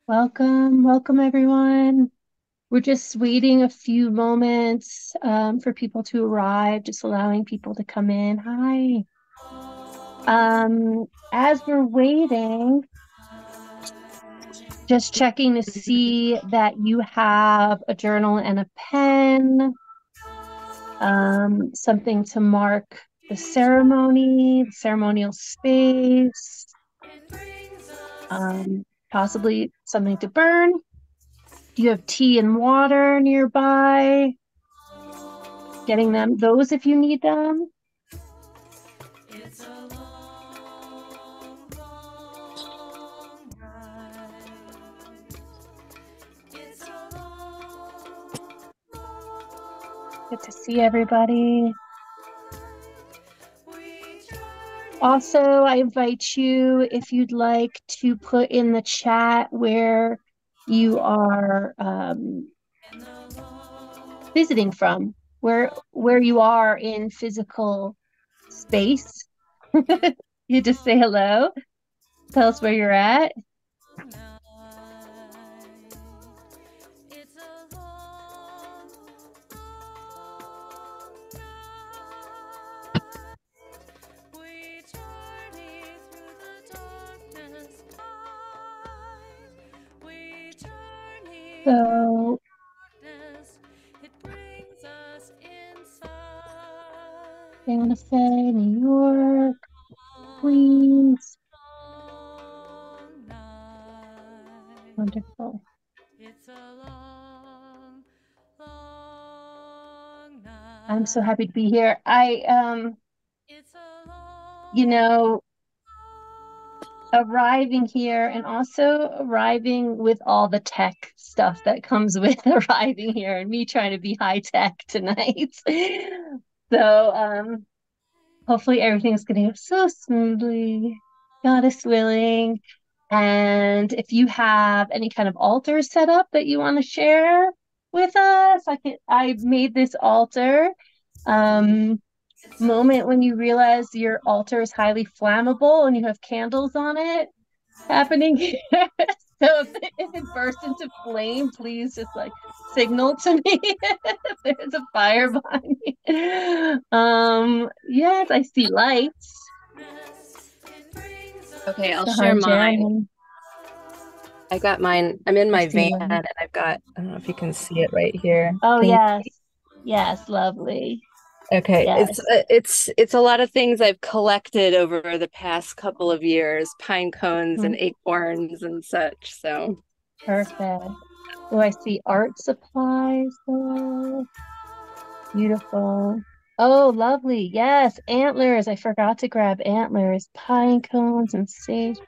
Welcome everyone. We're just waiting a few moments for people to arrive, just allowing people to come in. Hi. As we're waiting, just checking to see that you have a journal and a pen, something to mark the ceremony, the ceremonial space, possibly something to burn. Do you have tea and water nearby? Getting them those if you need them. Good to see everybody. Also, I invite you, if you'd like, to put in the chat where you are visiting from, where you are in physical space. You just say hello. Tell us where you're at. So Santa Fe, New York, Queens. Wonderful. I'm so happy to be here. You know, arriving here and also arriving with all the tech stuff that comes with arriving here and me trying to be high tech tonight. So hopefully everything's going to go so smoothly, goddess willing. And if you have any kind of altar set up that you want to share with us, I made this altar. Moment when you realize your altar is highly flammable and you have candles on it happening here. So if it bursts into flame, please just like signal to me if there's a fire behind me. Yes, I see lights. Okay, I'll So hi, share mine. Jen. I got mine. I'm in I my see van light. and I don't know if you can see it right here. Oh Can you? yes, yes, lovely. Okay, it's Yes. uh, it's it's a lot of things I've collected over the past couple of years, pine cones and Mhm. acorns and such. So, Perfect. Oh, I see art supplies there. Beautiful. Oh, lovely. Yes, antlers. I forgot to grab antlers, pine cones, and sage.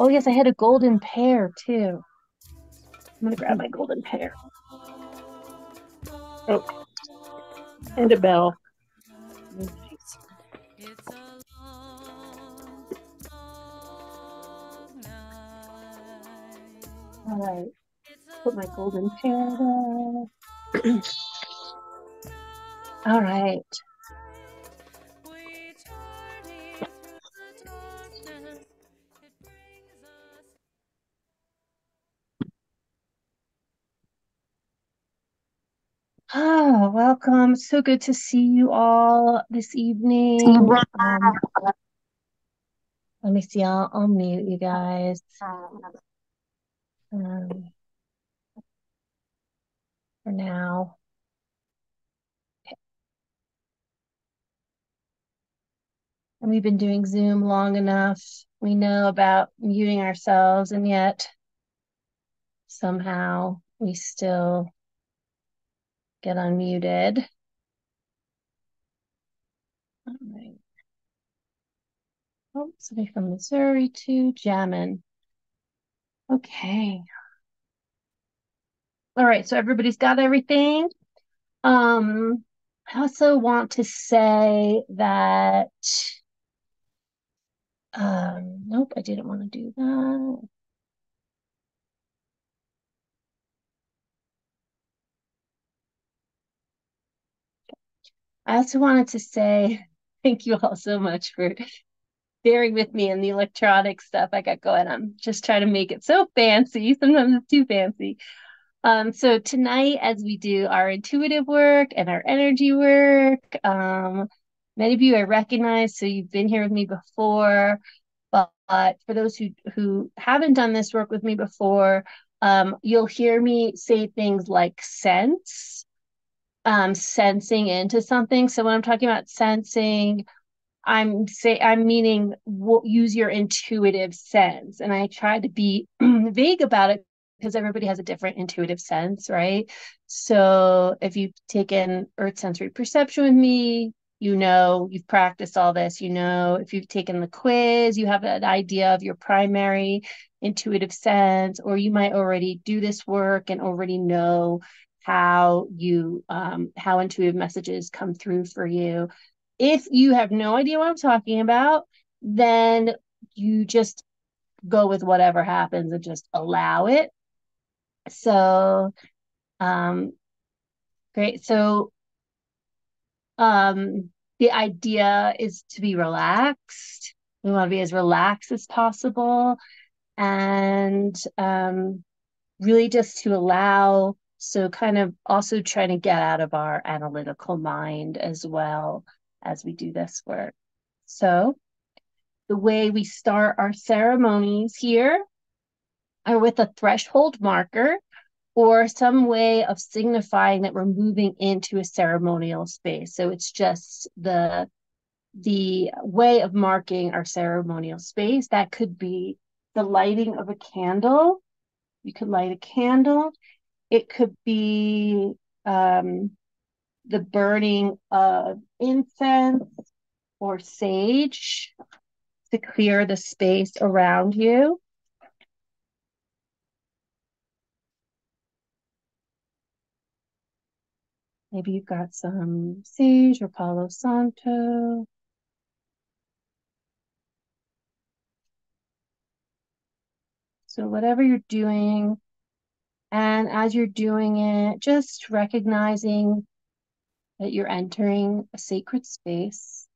Oh, yes, I had a golden pear too. I'm gonna grab my golden pear. Oh, and a bell. nice. All right, put my golden pear there. All right. Oh, welcome. So good to see you all this evening. Let me see. I'll mute you guys. Um, for now. And we've been doing Zoom long enough. We know about muting ourselves, and yet somehow we still get unmuted. All right. Oh, somebody from Missouri too, jamming. Okay. All right, so everybody's got everything. I also want to say that nope, I didn't want to do that. I also wanted to say thank you all so much for bearing with me and the electronic stuff I got going. I'm just trying to make it so fancy. Sometimes it's too fancy. So tonight, as we do our intuitive work and our energy work, many of you I recognize, so you've been here with me before. But for those who haven't done this work with me before, you'll hear me say things like sense, sensing into something. So when I'm talking about sensing, I'm meaning use your intuitive sense, and I try to be vague about it because everybody has a different intuitive sense, right? So if you've taken earth sensory perception with me, you know, you've practiced all this, you know, if you've taken the quiz, you have an idea of your primary intuitive sense, or you might already do this work and already know how intuitive messages come through for you. If you have no idea what I'm talking about, then you just go with whatever happens and just allow it. So, um, great. So, the idea is to be relaxed. We want to be as relaxed as possible, and really just to allow. So, kind of also trying to get out of our analytical mind as well as we do this work. So, the way we start our ceremonies here are with a threshold marker or some way of signifying that we're moving into a ceremonial space. So it's just the way of marking our ceremonial space. That could be the lighting of a candle. You could light a candle. It could be the burning of incense or sage to clear the space around you. Maybe you've got some sage or Palo Santo. So whatever you're doing, and as you're doing it, just recognizing that you're entering a sacred space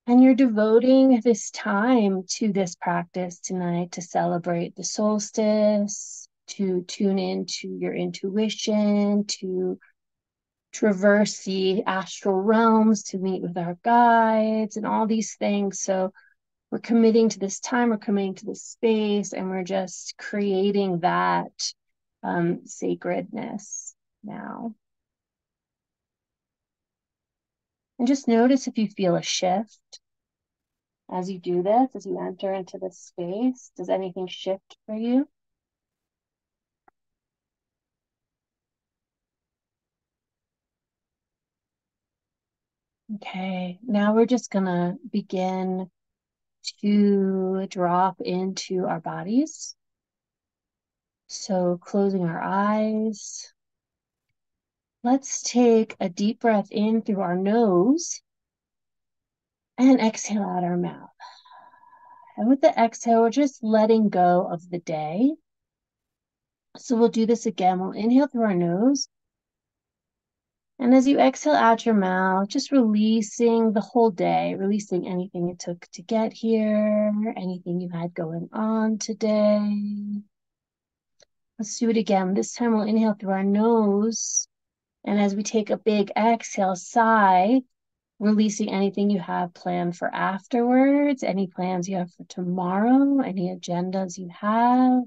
and you're devoting this time to this practice tonight to celebrate the solstice, to tune into your intuition, to traverse the astral realms, to meet with our guides and all these things. So we're committing to this time, we're committing to this space, and we're just creating that sacredness now. And just notice if you feel a shift as you do this, as you enter into this space. Does anything shift for you? Okay, now we're just gonna begin to drop into our bodies. So closing our eyes. Let's take a deep breath in through our nose and exhale out our mouth. And with the exhale, we're just letting go of the day. So we'll do this again. We'll inhale through our nose. And as you exhale out your mouth, just releasing the whole day, releasing anything it took to get here, anything you had going on today. Let's do it again. This time we'll inhale through our nose. And as we take a big exhale, sigh, releasing anything you have planned for afterwards, any plans you have for tomorrow, any agendas you have.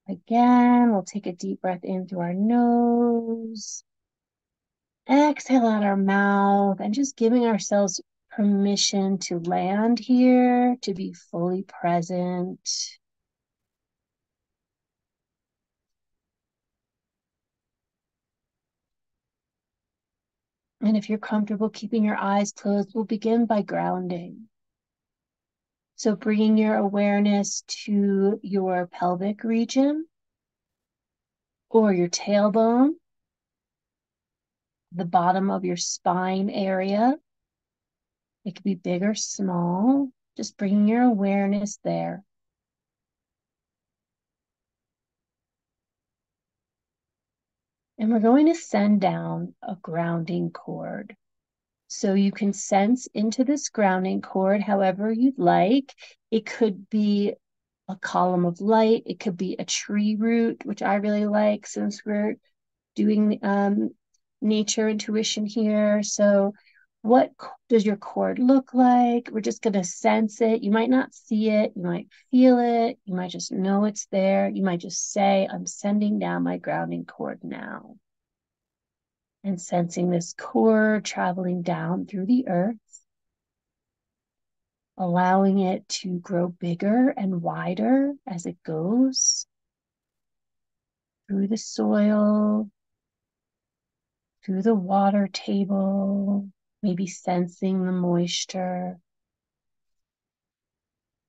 Again, we'll take a deep breath in through our nose, exhale out our mouth, and just giving ourselves permission to land here, to be fully present. And if you're comfortable keeping your eyes closed, we'll begin by grounding. So bringing your awareness to your pelvic region or your tailbone, the bottom of your spine area. It could be big or small. Just bringing your awareness there. And we're going to send down a grounding cord. So you can sense into this grounding cord however you'd like. It could be a column of light. It could be a tree root, which I really like since we're doing nature intuition here. So what does your cord look like? We're just going to sense it. You might not see it. You might feel it. You might just know it's there. You might just say, I'm sending down my grounding cord now. And sensing this cord traveling down through the earth, allowing it to grow bigger and wider as it goes through the soil, through the water table, maybe sensing the moisture,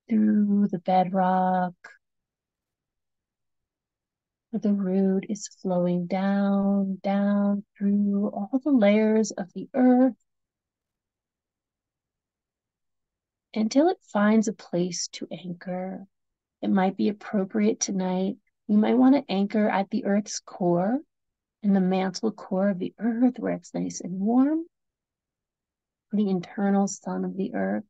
through the bedrock, where the root is flowing down, down through all the layers of the earth until it finds a place to anchor. It might be appropriate tonight. You might want to anchor at the earth's core, in the mantle core of the earth where it's nice and warm, the internal sun of the earth.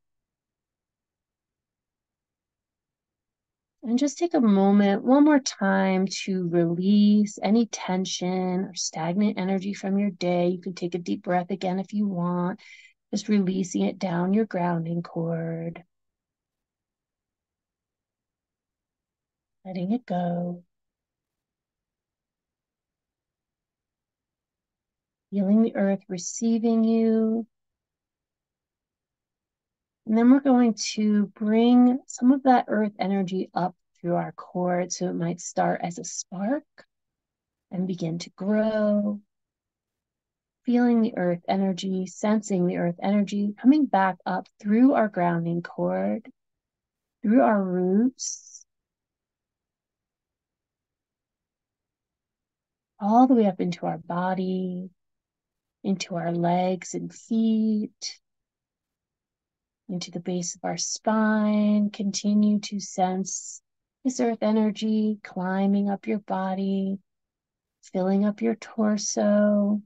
And just take a moment, one more time, to release any tension or stagnant energy from your day. You can take a deep breath again if you want, just releasing it down your grounding cord, letting it go, feeling the earth receiving you. And then we're going to bring some of that earth energy up through our cord. So it might start as a spark and begin to grow, feeling the earth energy, sensing the earth energy, coming back up through our grounding cord, through our roots, all the way up into our body, into our legs and feet, into the base of our spine. Continue to sense this earth energy climbing up your body, filling up your torso,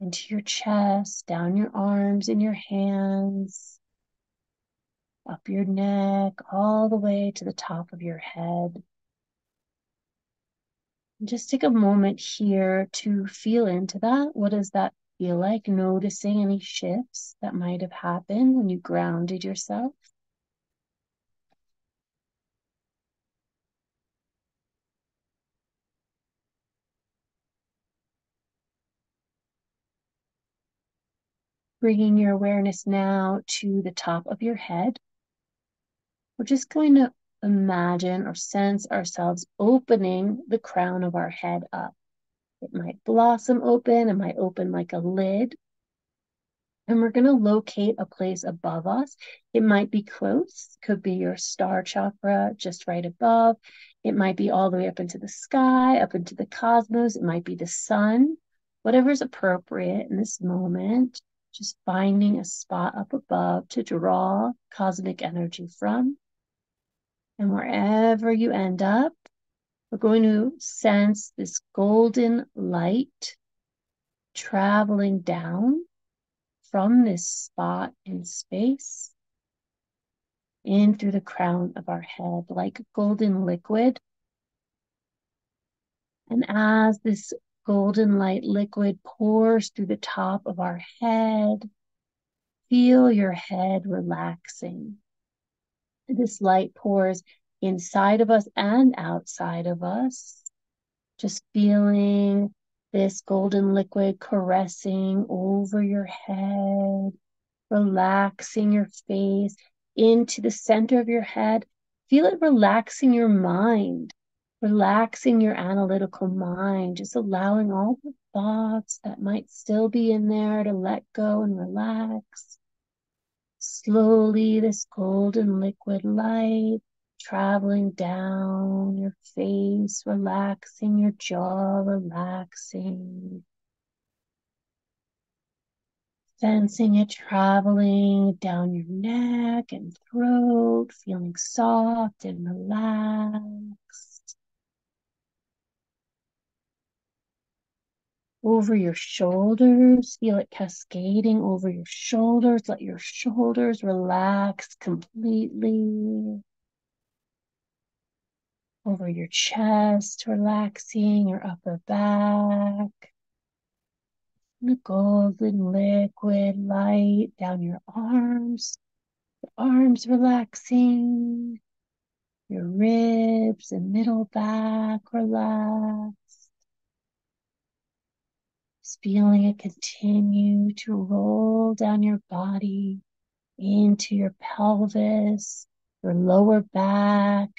into your chest, down your arms and your hands, up your neck, all the way to the top of your head. And just take a moment here to feel into that. What does that feel like? Noticing any shifts that might have happened when you grounded yourself. Bringing your awareness now to the top of your head. We're just going to imagine or sense ourselves opening the crown of our head up. It might blossom open, it might open like a lid. And we're going to locate a place above us. It might be close, could be your star chakra just right above. It might be all the way up into the sky, up into the cosmos. It might be the sun, whatever's appropriate in this moment. Just finding a spot up above to draw cosmic energy from. And wherever you end up, we're going to sense this golden light traveling down from this spot in space in through the crown of our head like golden liquid. And as this golden light liquid pours through the top of our head, feel your head relaxing. This light pours inside of us and outside of us, just feeling this golden liquid caressing over your head, relaxing your face into the center of your head. Feel it relaxing your mind, relaxing your analytical mind, just allowing all the thoughts that might still be in there to let go and relax. Slowly, this golden liquid light traveling down your face, relaxing your jaw, relaxing. Sensing it traveling down your neck and throat, feeling soft and relaxed. over your shoulders. Feel it cascading over your shoulders. Let your shoulders relax completely. Over your chest, relaxing your upper back. And the golden liquid light down your arms relaxing. Your ribs and middle back relax. Just feeling it continue to roll down your body into your pelvis, your lower back,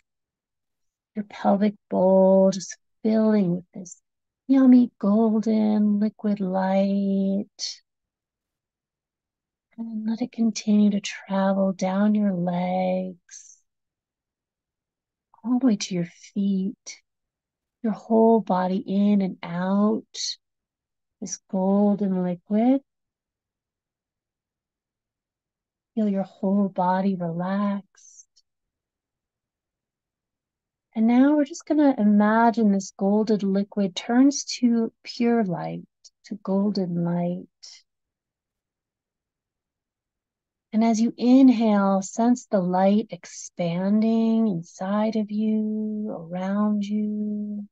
your pelvic bowl, just filling with this yummy golden liquid light. And let it continue to travel down your legs, all the way to your feet, your whole body in and out, this golden liquid. Feel your whole body relax. And now we're just going to imagine this golden liquid turns to pure light, to golden light. And as you inhale, sense the light expanding inside of you, around you.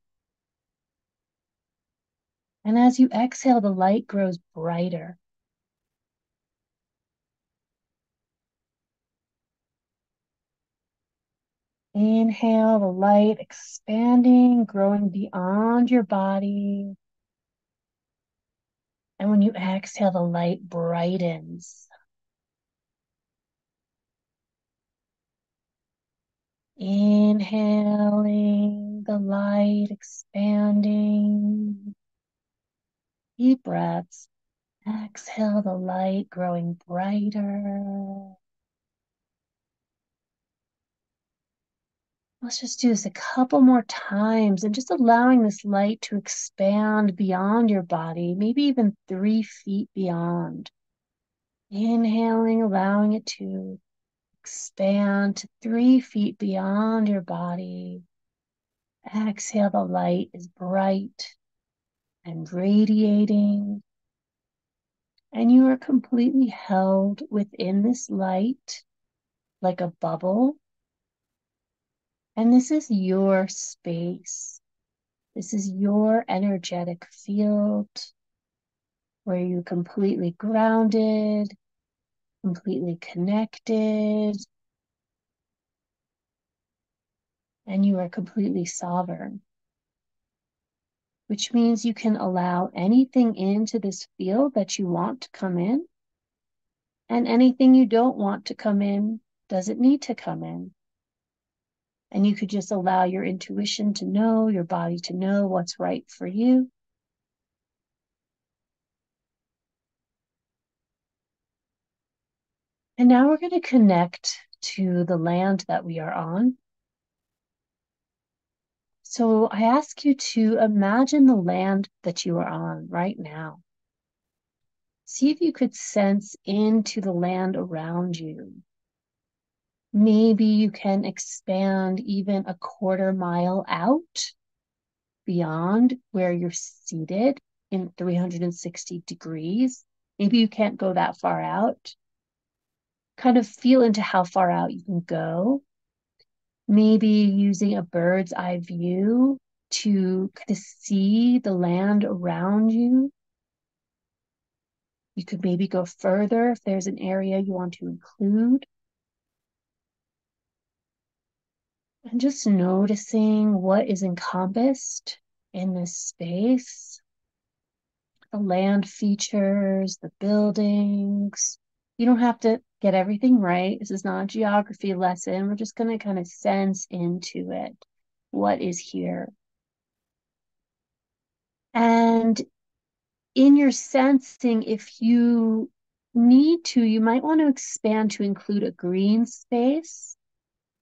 And as you exhale, the light grows brighter. Inhale, the light expanding, growing beyond your body. And when you exhale, the light brightens. Inhaling, the light expanding. Deep breaths. Exhale, the light growing brighter. Let's just do this a couple more times and just allowing this light to expand beyond your body, maybe even 3 feet beyond. Inhaling, allowing it to expand to 3 feet beyond your body. Exhale, the light is bright and radiating. And you are completely held within this light like a bubble. And this is your space. This is your energetic field where you're completely grounded, completely connected, and you are completely sovereign, which means you can allow anything into this field that you want to come in, and anything you don't want to come in doesn't need to come in. And you could just allow your intuition to know, your body to know what's right for you. And now we're going to connect to the land that we are on. So I ask you to imagine the land that you are on right now. See if you could sense into the land around you. Maybe you can expand even a 1/4 mile out beyond where you're seated in 360 degrees. Maybe you can't go that far out. Kind of feel into how far out you can go. Maybe using a bird's eye view to kind of see the land around you. You could maybe go further if there's an area you want to include. And just noticing what is encompassed in this space. The land features, the buildings. You don't have to get everything right. This is not a geography lesson. We're just going to kind of sense into it. What is here? And in your sensing, if you need to, you might want to expand to include a green space.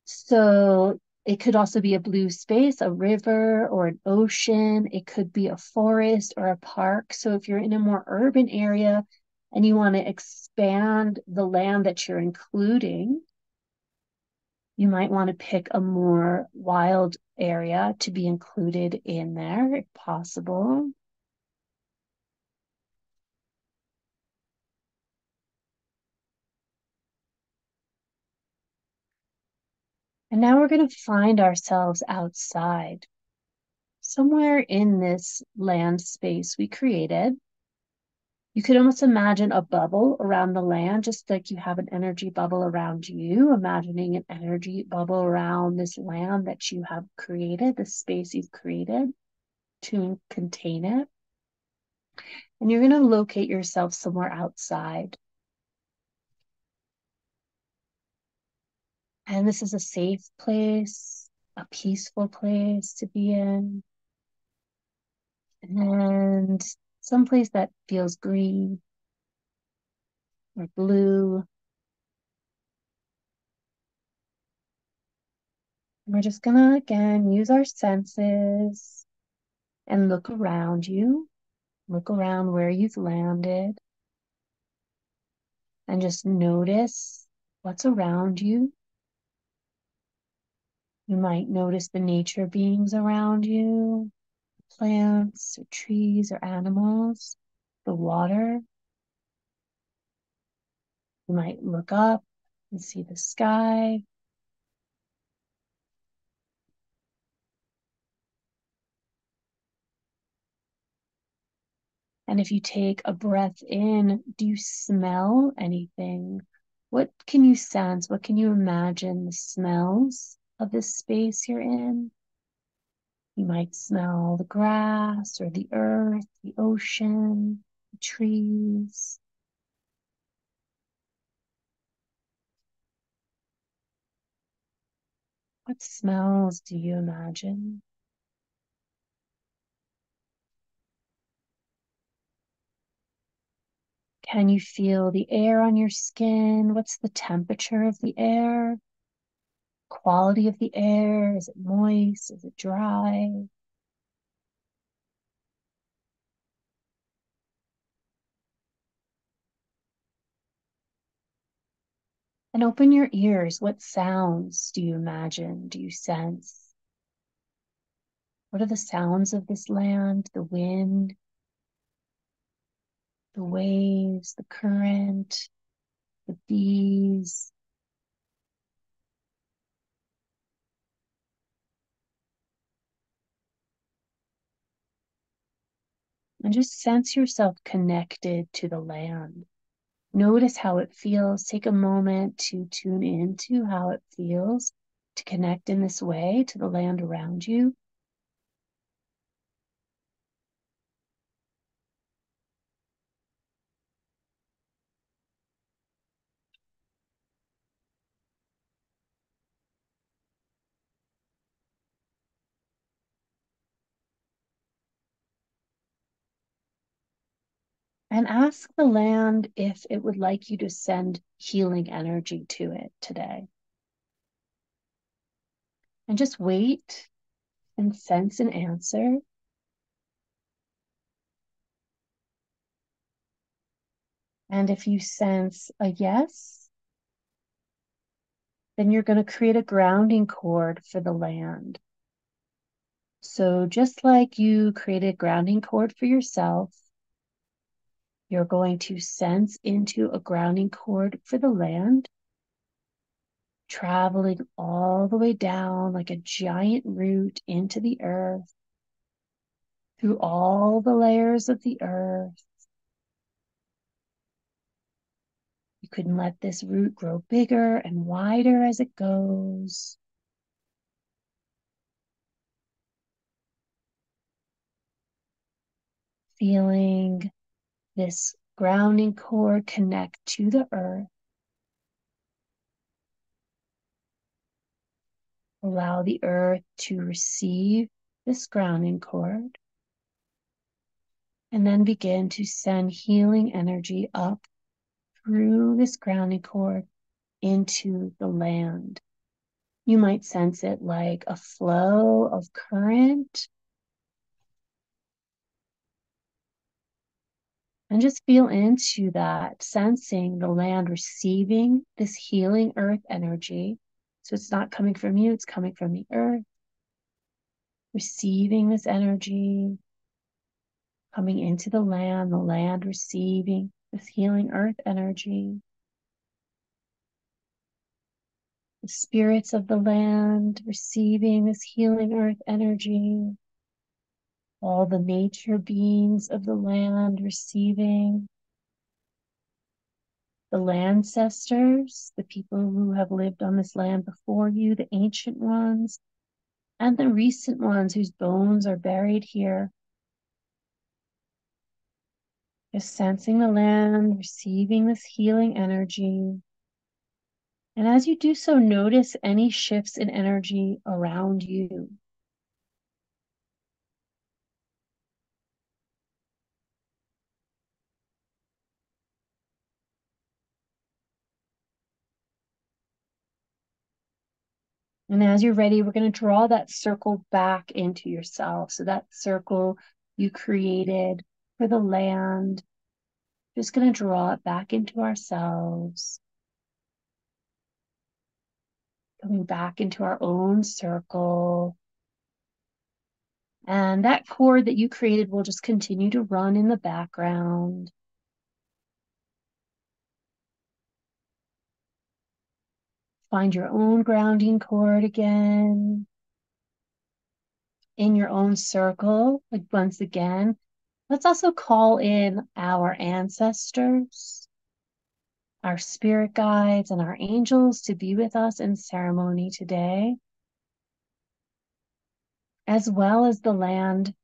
So it could also be a blue space, a river or an ocean. It could be a forest or a park. So if you're in a more urban area and you want to expand the land that you're including, you might want to pick a more wild area to be included in there if possible. And now we're going to find ourselves outside, somewhere in this land space we created. You could almost imagine a bubble around the land, just like you have an energy bubble around you, imagining an energy bubble around this land that you have created, this space you've created to contain it. And you're going to locate yourself somewhere outside. And this is a safe place, a peaceful place to be in, and someplace that feels green or blue. And we're just gonna, again, use our senses and look around you, look around where you've landed, and just notice what's around you. You might notice the nature beings around you, plants or trees or animals, the water. You might look up and see the sky. And if you take a breath in, do you smell anything? What can you sense? What can you imagine the smells of this space you're in? You might smell the grass or the earth, the ocean, the trees. What smells do you imagine? Can you feel the air on your skin? What's the temperature of the air? Quality of the air? Is it moist? Is it dry? And open your ears. What sounds do you imagine? Do you sense? What are the sounds of this land? The wind, the waves, the current, the bees. And just sense yourself connected to the land. Notice how it feels. Take a moment to tune into how it feels to connect in this way to the land around you. And ask the land if it would like you to send healing energy to it today. And just wait and sense an answer. And if you sense a yes, then you're going to create a grounding cord for the land. So just like you created a grounding cord for yourself, you're going to sense into a grounding cord for the land, traveling all the way down like a giant root into the earth, through all the layers of the earth. You can let this root grow bigger and wider as it goes. Feeling this grounding cord connect to the earth. Allow the earth to receive this grounding cord. And then begin to send healing energy up through this grounding cord into the land. You might sense it like a flow of current. And just feel into that, sensing the land receiving this healing earth energy. So it's not coming from you, it's coming from the earth. Receiving this energy, coming into the land receiving this healing earth energy. the spirits of the land, receiving this healing earth energy, all the nature beings of the land receiving, the ancestors, the people who have lived on this land before you, the ancient ones, and the recent ones whose bones are buried here. Just sensing the land, receiving this healing energy. And as you do so, notice any shifts in energy around you. And as you're ready, we're going to draw that circle back into yourself. So that circle you created for the land, just going to draw it back into ourselves, coming back into our own circle. And that cord that you created will just continue to run in the background. Find your own grounding cord again in your own circle. Like once again, let's also call in our ancestors, our spirit guides, and our angels to be with us in ceremony today, as well as the land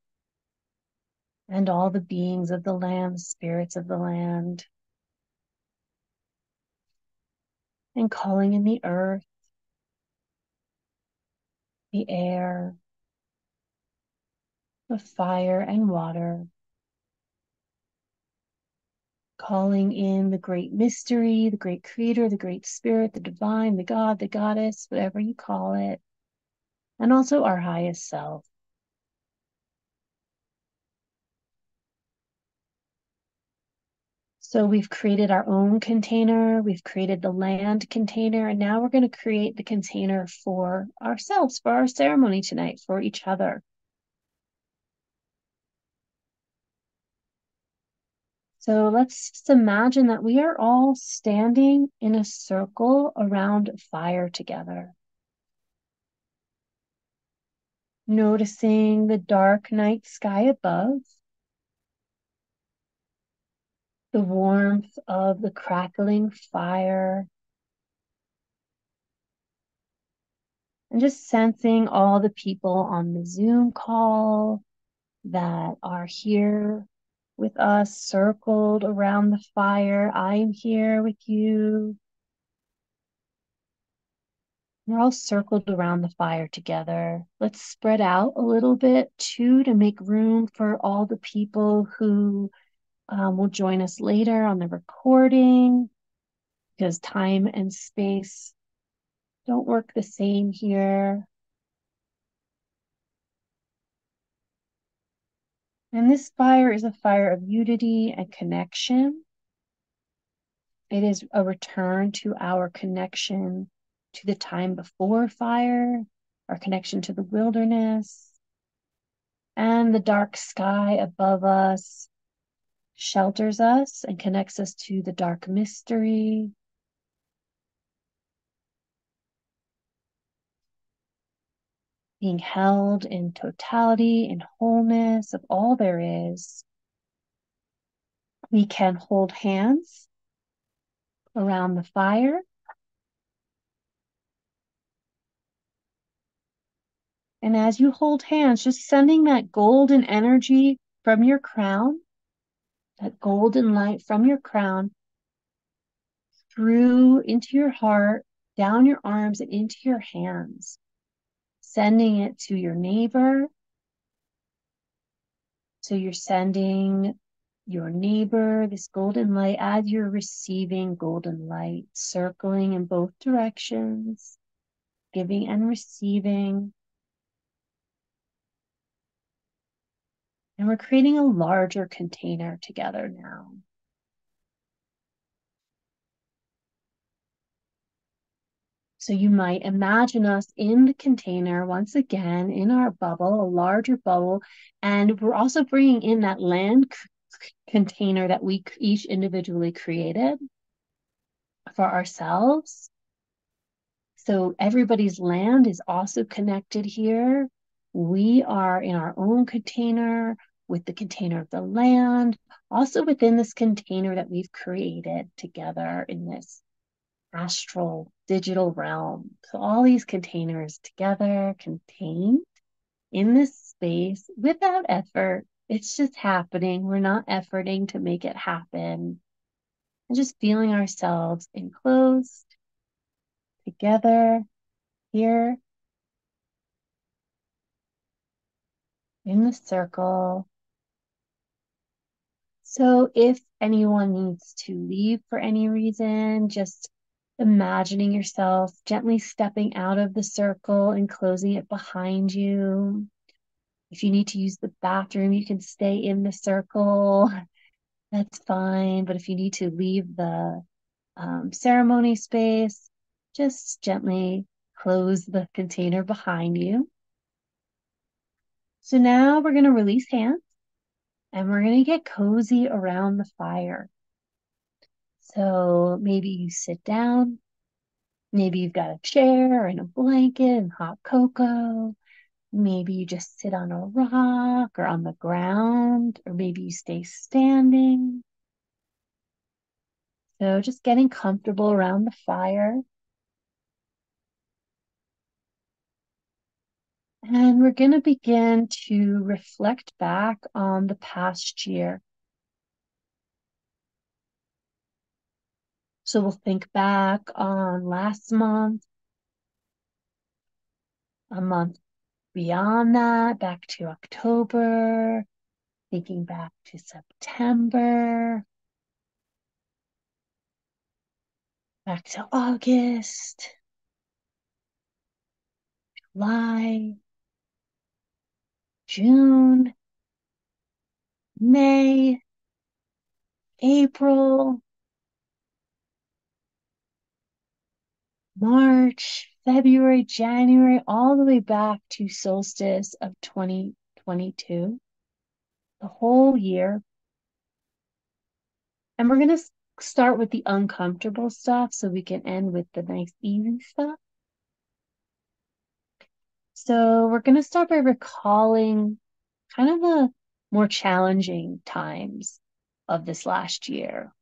and all the beings of the land, spirits of the land, and calling in the earth, the air, the fire and water, calling in the great mystery, the great creator, the great spirit, the divine, the God, the goddess, whatever you call it, and also our highest self. So we've created our own container, we've created the land container, and now we're going to create the container for ourselves, for our ceremony tonight, for each other. So let's just imagine that we are all standing in a circle around a fire together. Noticing the dark night sky above, the warmth of the crackling fire, and just sensing all the people on the Zoom call that are here with us, circled around the fire. I'm here with you. We're all circled around the fire together. Let's spread out a little bit too to make room for all the people who will join us later on the recording, because time and space don't work the same here. And this fire is a fire of unity and connection. It is a return to our connection to the time before fire, our connection to the wilderness, and the dark sky above us shelters us and connects us to the dark mystery. Being held in totality and wholeness of all there is. We can hold hands around the fire. And as you hold hands, just sending that golden energy from your crown, that golden light from your crown through into your heart, down your arms and into your hands, sending it to your neighbor. So you're sending your neighbor this golden light as you're receiving golden light, circling in both directions, giving and receiving. And we're creating a larger container together now. So you might imagine us in the container, once again, in our bubble, a larger bubble. And we're also bringing in that land container that we each individually created for ourselves. So everybody's land is also connected here. We are in our own container with the container of the land, also within this container that we've created together in this astral digital realm. So all these containers together contained in this space without effort. It's just happening. We're not efforting to make it happen. And just feeling ourselves enclosed together here in the circle. So if anyone needs to leave for any reason, just imagining yourself gently stepping out of the circle and closing it behind you. If you need to use the bathroom, you can stay in the circle. That's fine. But if you need to leave the ceremony space, just gently close the container behind you. So now we're going to release hands and we're going to get cozy around the fire. So maybe you sit down, maybe you've got a chair and a blanket and hot cocoa. Maybe you just sit on a rock or on the ground, or maybe you stay standing. So just getting comfortable around the fire. And we're going to begin to reflect back on the past year. So we'll think back on last month, a month beyond that, back to October, thinking back to September, back to August, July, June, May, April, March, February, January, all the way back to solstice of 2022, the whole year. And we're going to start with the uncomfortable stuff so we can end with the nice, easy stuff. So we're going to start by recalling kind of the more challenging times of this last year,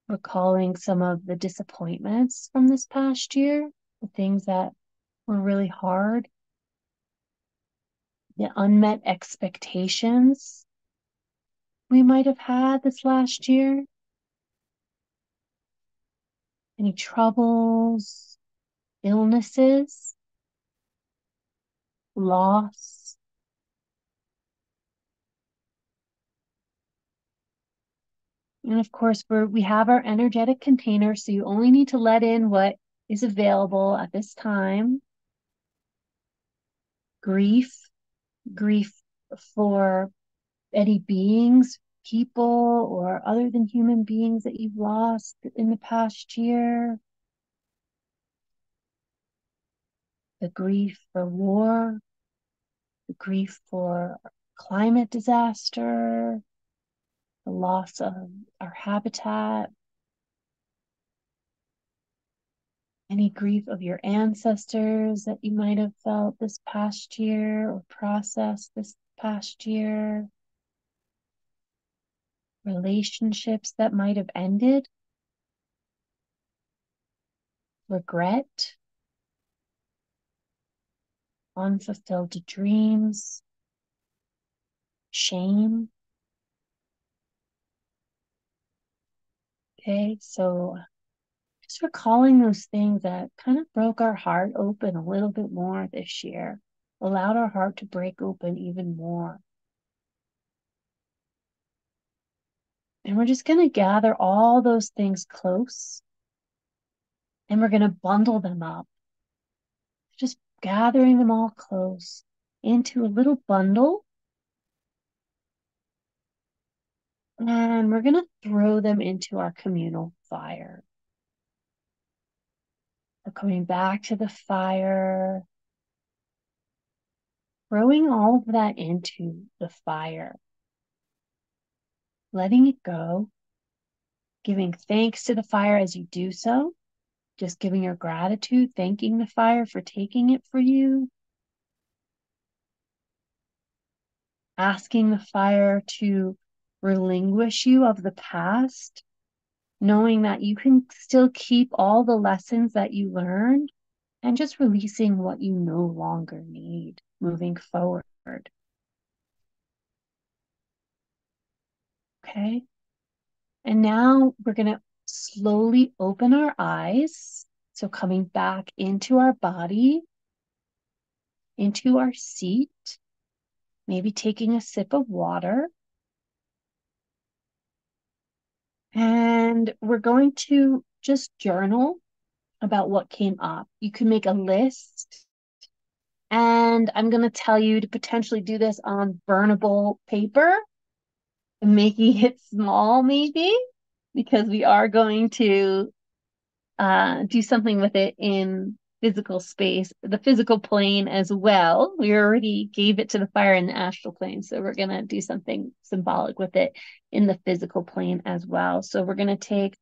recalling some of the disappointments from this past year, the things that were really hard, the unmet expectations we might have had this last year, any troubles, illnesses, loss. And of course, we have our energetic container, so you only need to let in what is available at this time. Grief, grief for any beings, people, or other than human beings that you've lost in the past year. The grief for war, the grief for climate disaster, the loss of our habitat, any grief of your ancestors that you might have felt this past year or processed this past year, relationships that might have ended, regret, unfulfilled dreams, shame. Okay, so just recalling those things that kind of broke our heart open a little bit more this year, allowed our heart to break open even more. And we're just going to gather all those things close and we're going to bundle them up, just gathering them all close into a little bundle. And we're going to throw them into our communal fire. So coming back to the fire, throwing all of that into the fire, letting it go, giving thanks to the fire as you do so, just giving your gratitude, thanking the fire for taking it for you, asking the fire to relinquish you of the past, knowing that you can still keep all the lessons that you learned and just releasing what you no longer need moving forward. Okay. And now we're going to slowly open our eyes. So coming back into our body, into our seat, maybe taking a sip of water. And we're going to just journal about what came up. You can make a list. And I'm going to tell you to potentially do this on burnable paper, making it small maybe, because we are going to do something with it in physical space, the physical plane as well. We already gave it to the fire in the astral plane, so we're going to do something symbolic with it in the physical plane as well. So we're going to take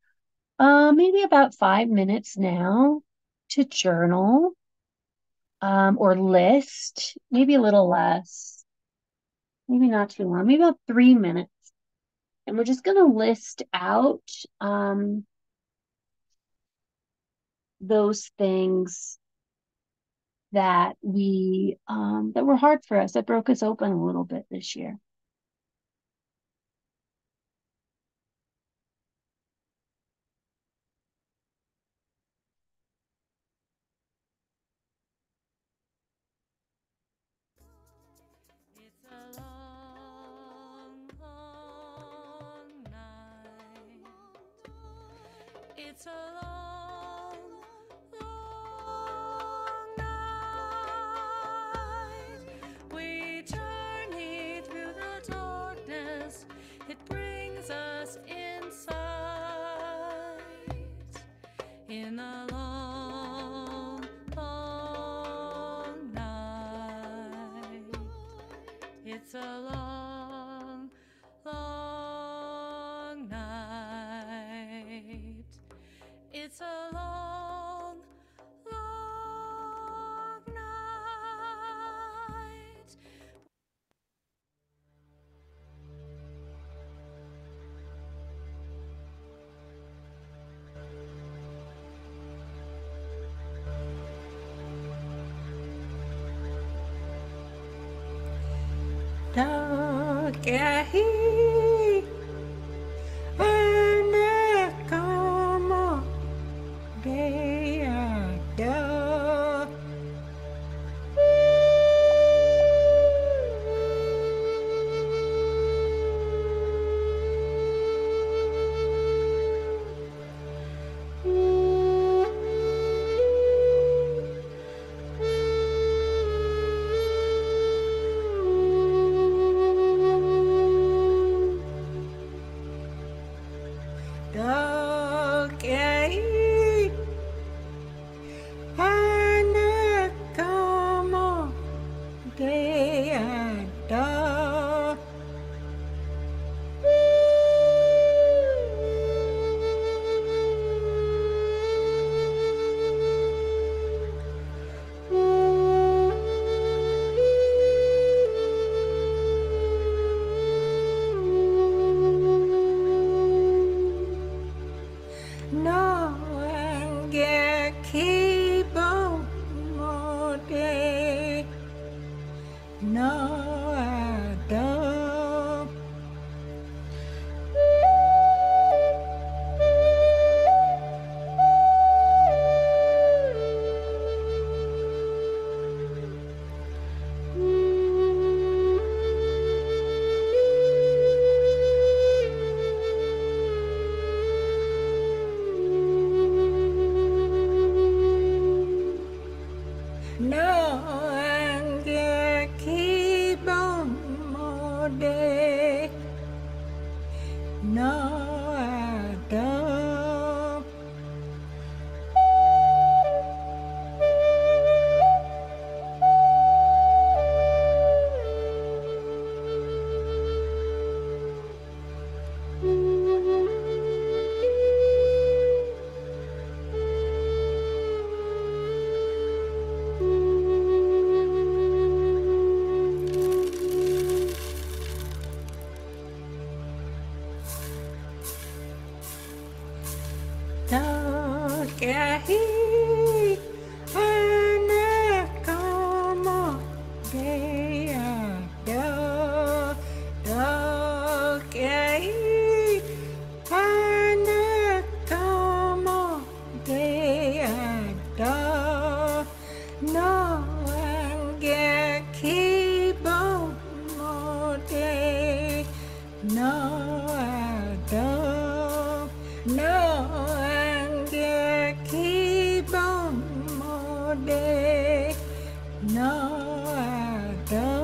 maybe about 5 minutes now to journal or list, maybe a little less, maybe not too long, maybe about 3 minutes. And we're just going to list out those things that that were hard for us, that broke us open a little bit this year. It's a long, long night. It's a long, long night. We journey through the darkness. It brings us insight in a long, long night. It's a long, long night. It's a long, long night. Dagahi anakama deada. Dagahi anakama deada. No angge kibo mode no ada. No angge kibo mode no ada. no, I don't.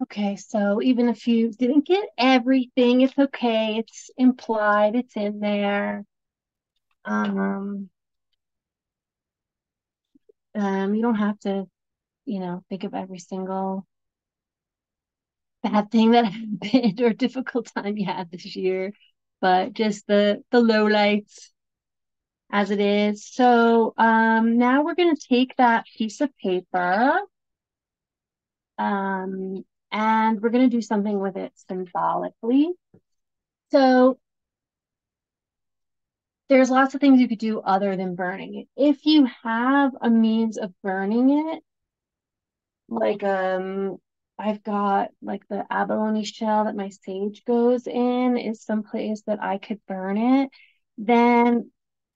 Okay, so even if you didn't get everything, it's okay. It's implied, it's in there. Um, you don't have to, think of every single bad thing that happened or difficult time you had this year, but just the lowlights as it is. So now we're gonna take that piece of paper, um, and we're gonna do something with it symbolically. So there's lots of things you could do other than burning it. If you have a means of burning it, like I've got like the abalone shell that my sage goes in is someplace that I could burn it, then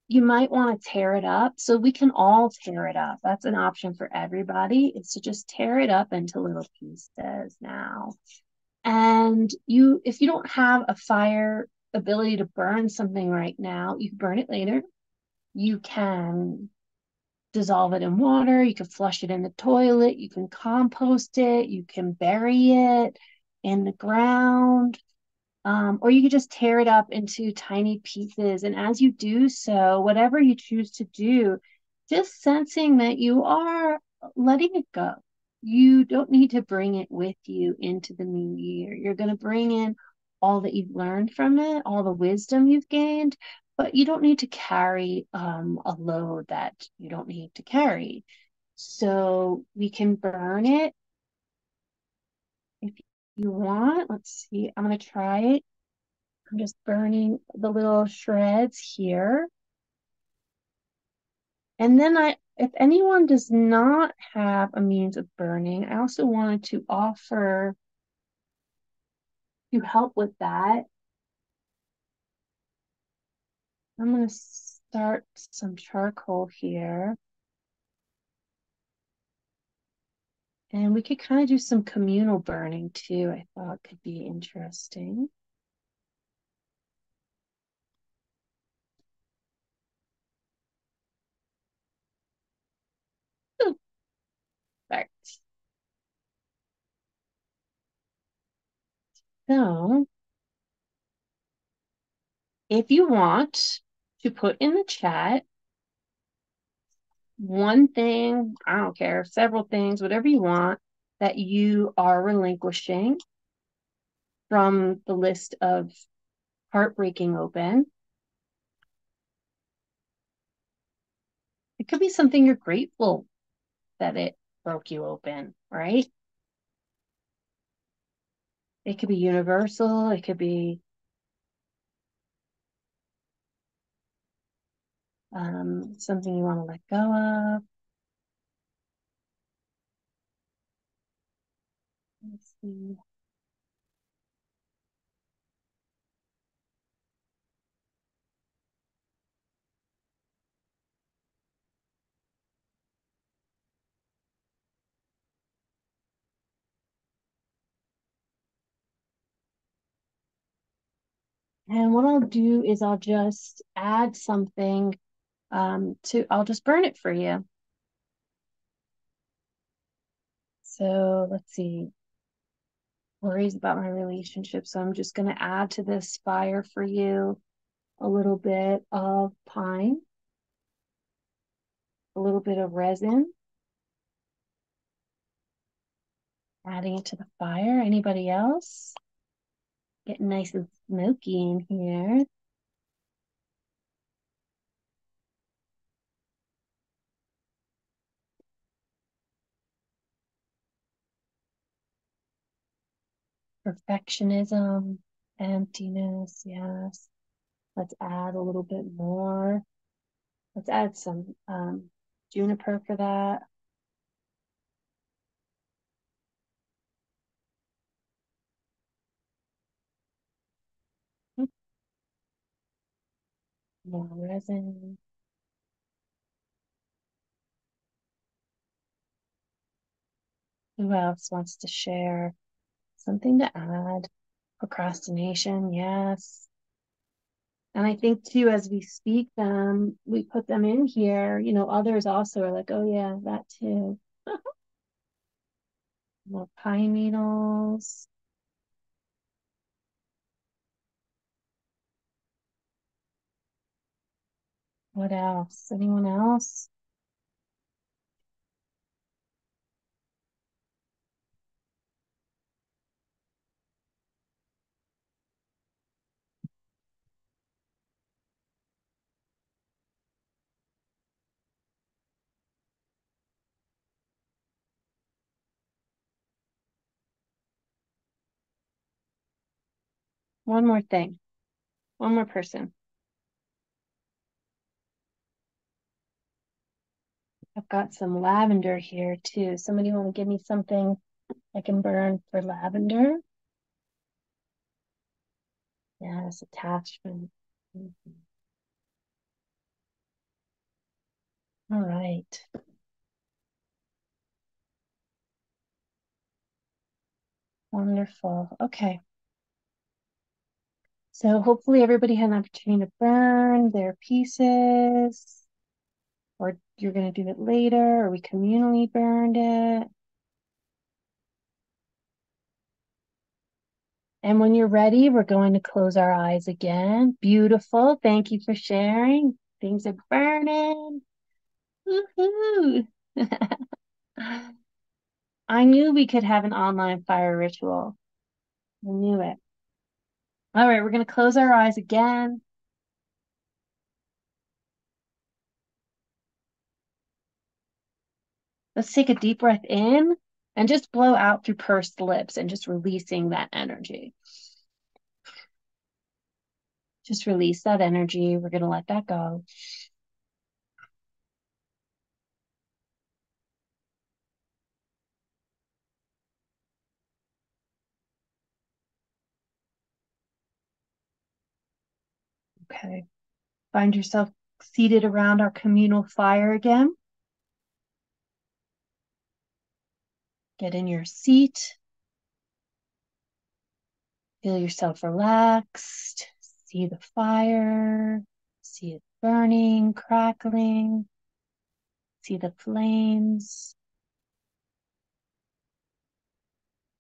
you might want to tear it up. So we can all tear it up. That's an option for everybody, is to just tear it up into little pieces now. And if you don't have a fire ability to burn something right now, you can burn it later. You can dissolve it in water, you can flush it in the toilet, you can compost it, you can bury it in the ground, or you could just tear it up into tiny pieces. And as you do so, whatever you choose to do, just sensing that you are letting it go. You don't need to bring it with you into the new year. You're going to bring in all that you've learned from it, all the wisdom you've gained, but you don't need to carry a load that you don't need to carry. So we can burn it if you want. Let's see. I'm going to try it. I'm just burning the little shreds here. And then if anyone does not have a means of burning, I also wanted to offer to help with that. I'm going to start some charcoal here. And we could kind of do some communal burning too. I thought could be interesting. Ooh, right. So if you want to put in the chat one thing, I don't care, several things, whatever you want, that you are relinquishing from the list of heartbreaking open. It could be something you're grateful that it broke you open, right? It could be universal, it could be something you want to let go of. Let's see. And what I'll do is I'll just add something I'll just burn it for you. So let's see. Worries about my relationship. So I'm just going to add to this fire for you a little bit of pine. a little bit of resin, adding it to the fire. Anybody else? Getting nice and smoky in here. Perfectionism, emptiness, yes. Let's add a little bit more. Let's add some juniper for that. More resin. Who else wants to share something to add? Procrastination, yes. And I think too, as we speak them, we put them in here, others also are like, oh yeah, that too. More pine needles. What else? Anyone else? One more thing. One more person. I've got some lavender here too. Somebody want to give me something I can burn for lavender? Yes, attachment. Mhm. All right. Wonderful. Okay. So hopefully everybody had an opportunity to burn their pieces, or you're going to do it later, or we communally burned it. And when you're ready, we're going to close our eyes again. Beautiful. Thank you for sharing. Things are burning. Woohoo! I knew we could have an online fire ritual. I knew it. All right, we're going to close our eyes again. Let's take a deep breath in and just blow out through pursed lips and just releasing that energy. Just release that energy. We're going to let that go. Okay. Find yourself seated around our communal fire again. Get in your seat. Feel yourself relaxed. See the fire. See it burning, crackling. See the flames.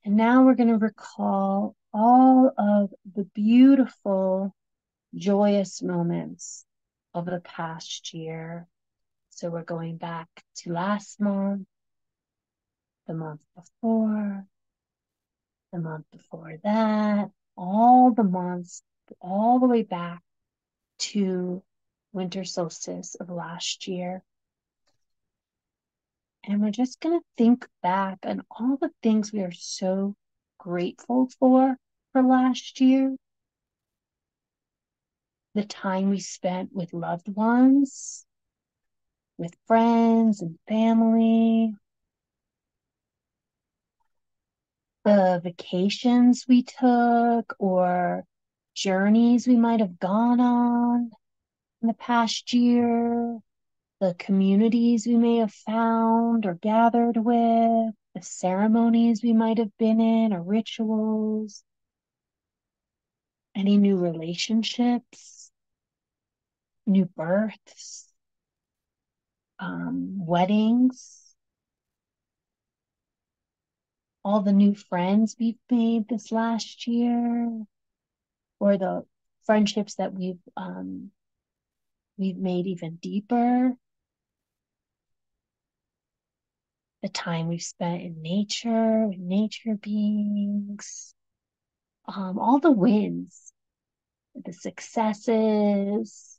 And now we're going to recall all of the beautiful, joyous moments of the past year. So we're going back to last month, the month before, the month before that, all the months, all the way back to winter solstice of last year. And we're just going to think back on all the things we are so grateful for last year. The time we spent with loved ones, with friends and family, the vacations we took or journeys we might have gone on in the past year, the communities we may have found or gathered with, the ceremonies we might have been in or rituals, any new relationships, new births, weddings, all the new friends we've made this last year, or the friendships that we've made even deeper. the time we've spent in nature, with nature beings, all the wins, the successes,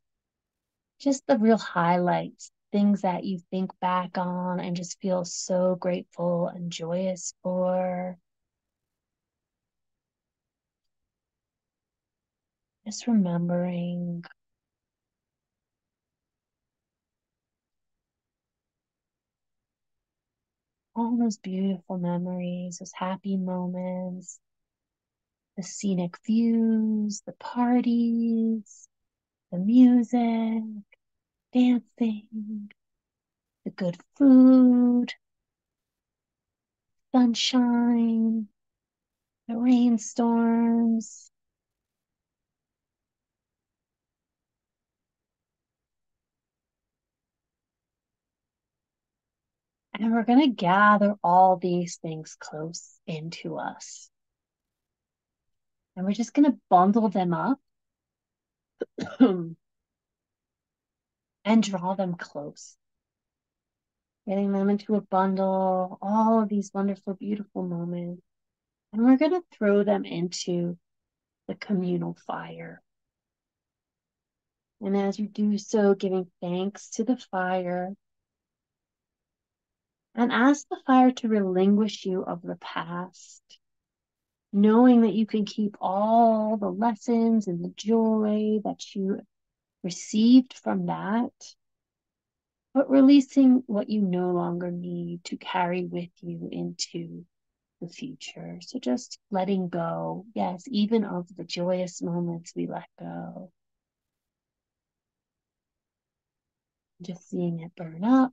just the real highlights, things that you think back on and just feel so grateful and joyous for. Just remembering all those beautiful memories, those happy moments, the scenic views, the parties, the music, dancing, the good food, sunshine, the rainstorms. And we're going to gather all these things close into us. And we're just going to bundle them up and draw them close. Getting them into a bundle, all of these wonderful, beautiful moments. And we're going to throw them into the communal fire. And as you do so, giving thanks to the fire, and ask the fire to relinquish you of the past, knowing that you can keep all the lessons and the joy that you received from that, but releasing what you no longer need to carry with you into the future. So just letting go, yes, even of the joyous moments we let go. Just seeing it burn up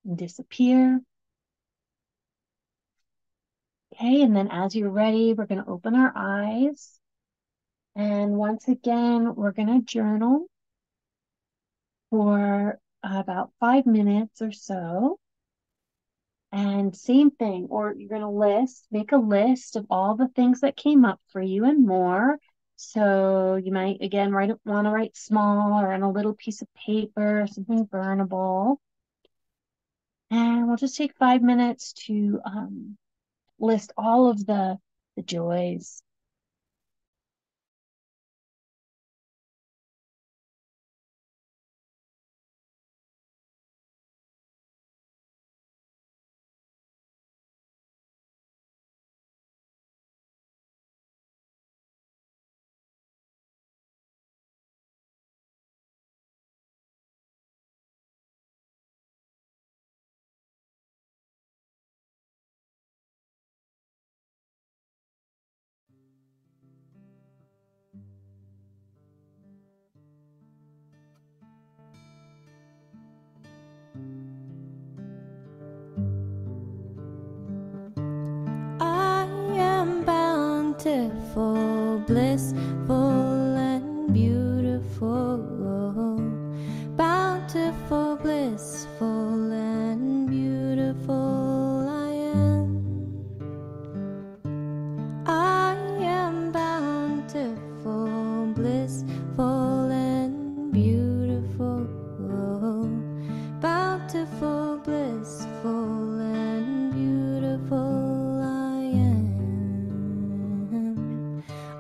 and disappear. Okay, and then as you're ready, we're going to open our eyes. And once again, we're going to journal for about 5 minutes or so. And same thing, or you're going to make a list of all the things that came up for you and more. So you might, again, want to write small or on a little piece of paper, something burnable. And we'll just take 5 minutes to list all of the joys. I am bountiful, blissful, and beautiful. Bountiful, blissful, and beautiful I am. I am bountiful, blissful, and beautiful. Bountiful, blissful, and beautiful I am.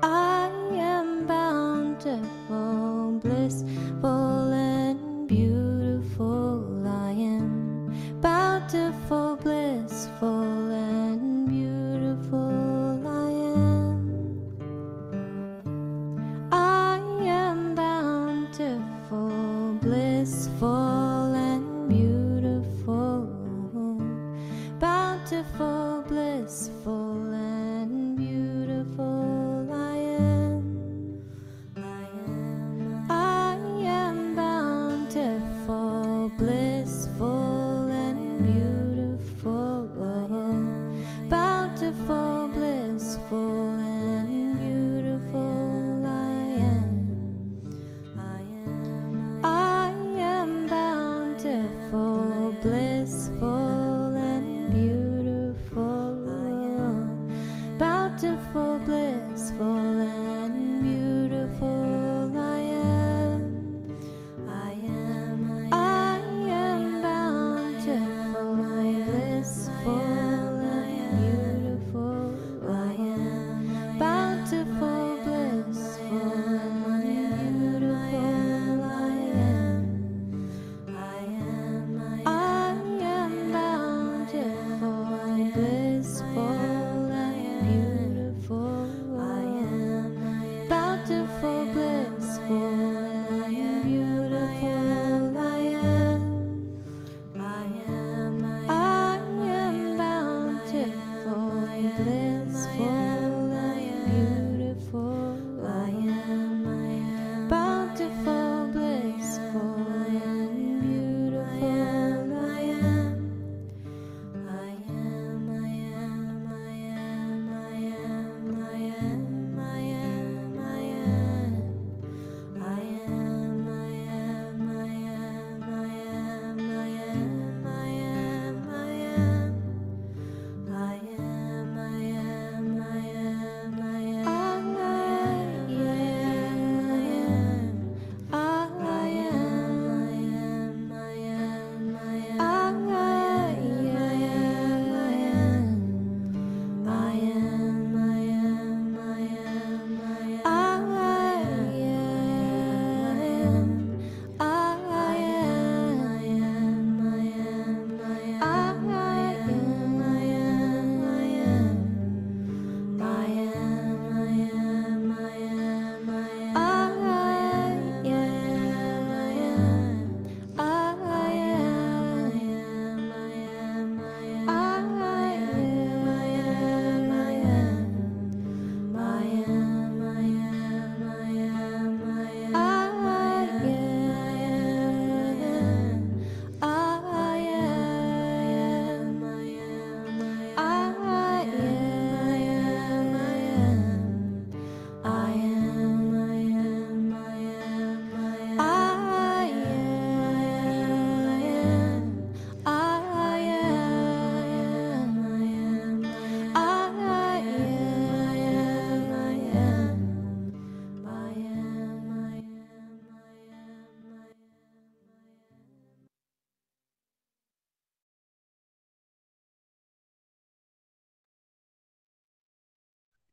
I am bountiful, blissful, and beautiful I am. Bountiful, blissful, and beautiful I am. I am bountiful, blissful, and beautiful. Bountiful, blissful, and beautiful I am. I am bountiful, blissful, and beautiful. Bountiful, blissful, and beautiful I am. I am bountiful, blissful, and beautiful. Bountiful, blissful, and beautiful I am. I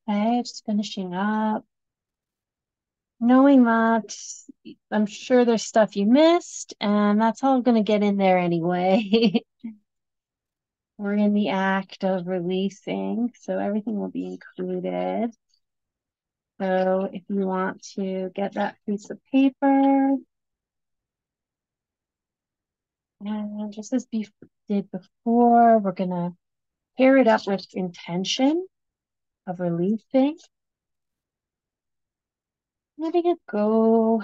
Okay, just finishing up. Knowing that I'm sure there's stuff you missed, and that's all going to get in there anyway. We're in the act of releasing, so everything will be included. So if you want to get that piece of paper, and just as we did before, we're going to pair it up with intention of releasing, letting it go,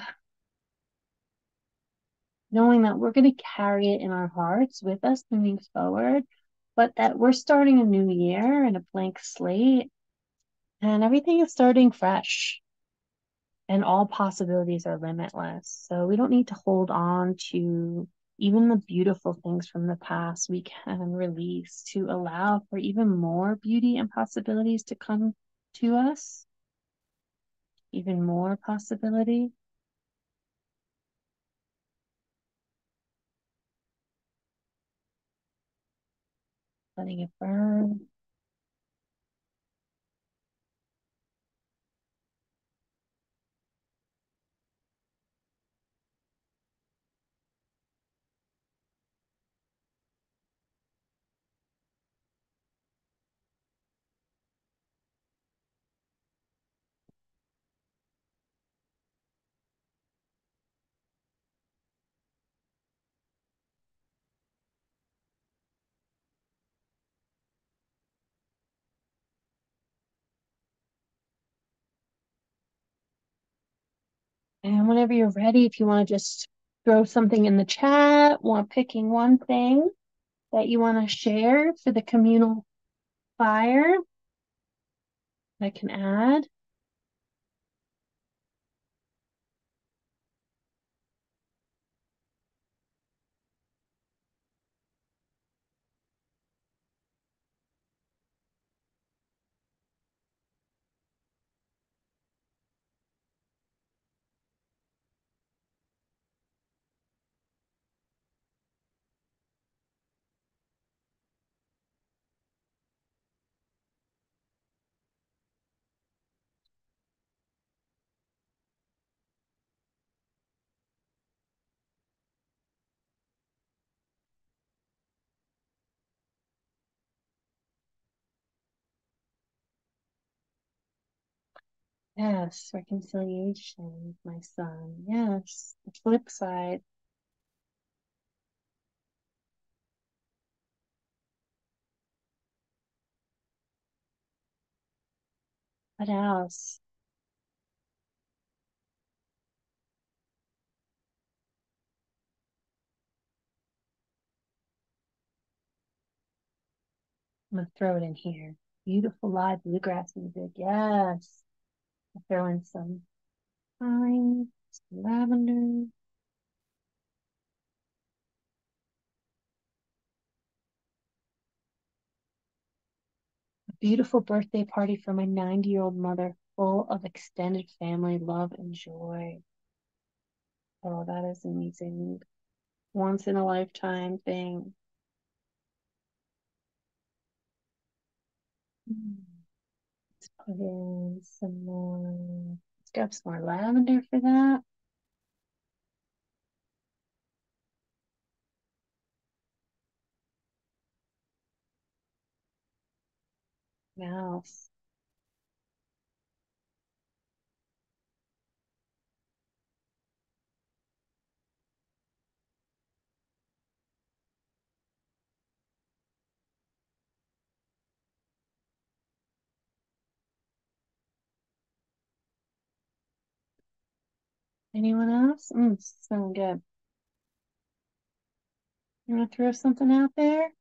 knowing that we're going to carry it in our hearts with us moving forward, but that we're starting a new year and a blank slate, and everything is starting fresh, and all possibilities are limitless. So we don't need to hold on to even the beautiful things from the past. We can release to allow for even more beauty and possibilities to come to us, even more possibility. Letting it burn. And whenever you're ready, if you want to just throw something in the chat, picking one thing that you want to share for the communal fire, I can add. Yes, reconciliation, my son. Yes, the flip side. What else? I'm gonna throw it in here. Beautiful live bluegrass music. Yes. I'll throw in some thyme, some lavender. A beautiful birthday party for my 90-year-old mother, full of extended family love and joy. Oh, that is amazing. Once in a lifetime thing. Let's put in some more. Let's grab some more lavender for that. Mouse. Anyone else? Smelling good. You want to throw something out there?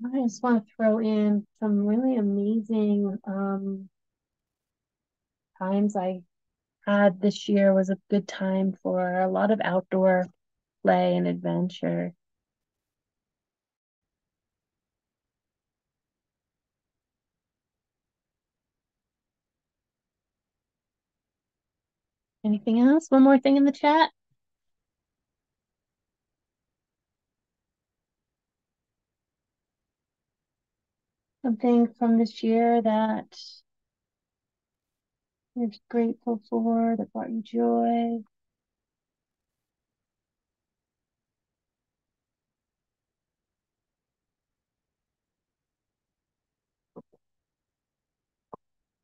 I just want to throw in some really amazing times I had this year. Was a good time for a lot of outdoor play and adventure. Anything else? One more thing in the chat? Something from this year that you're grateful for, that brought you joy?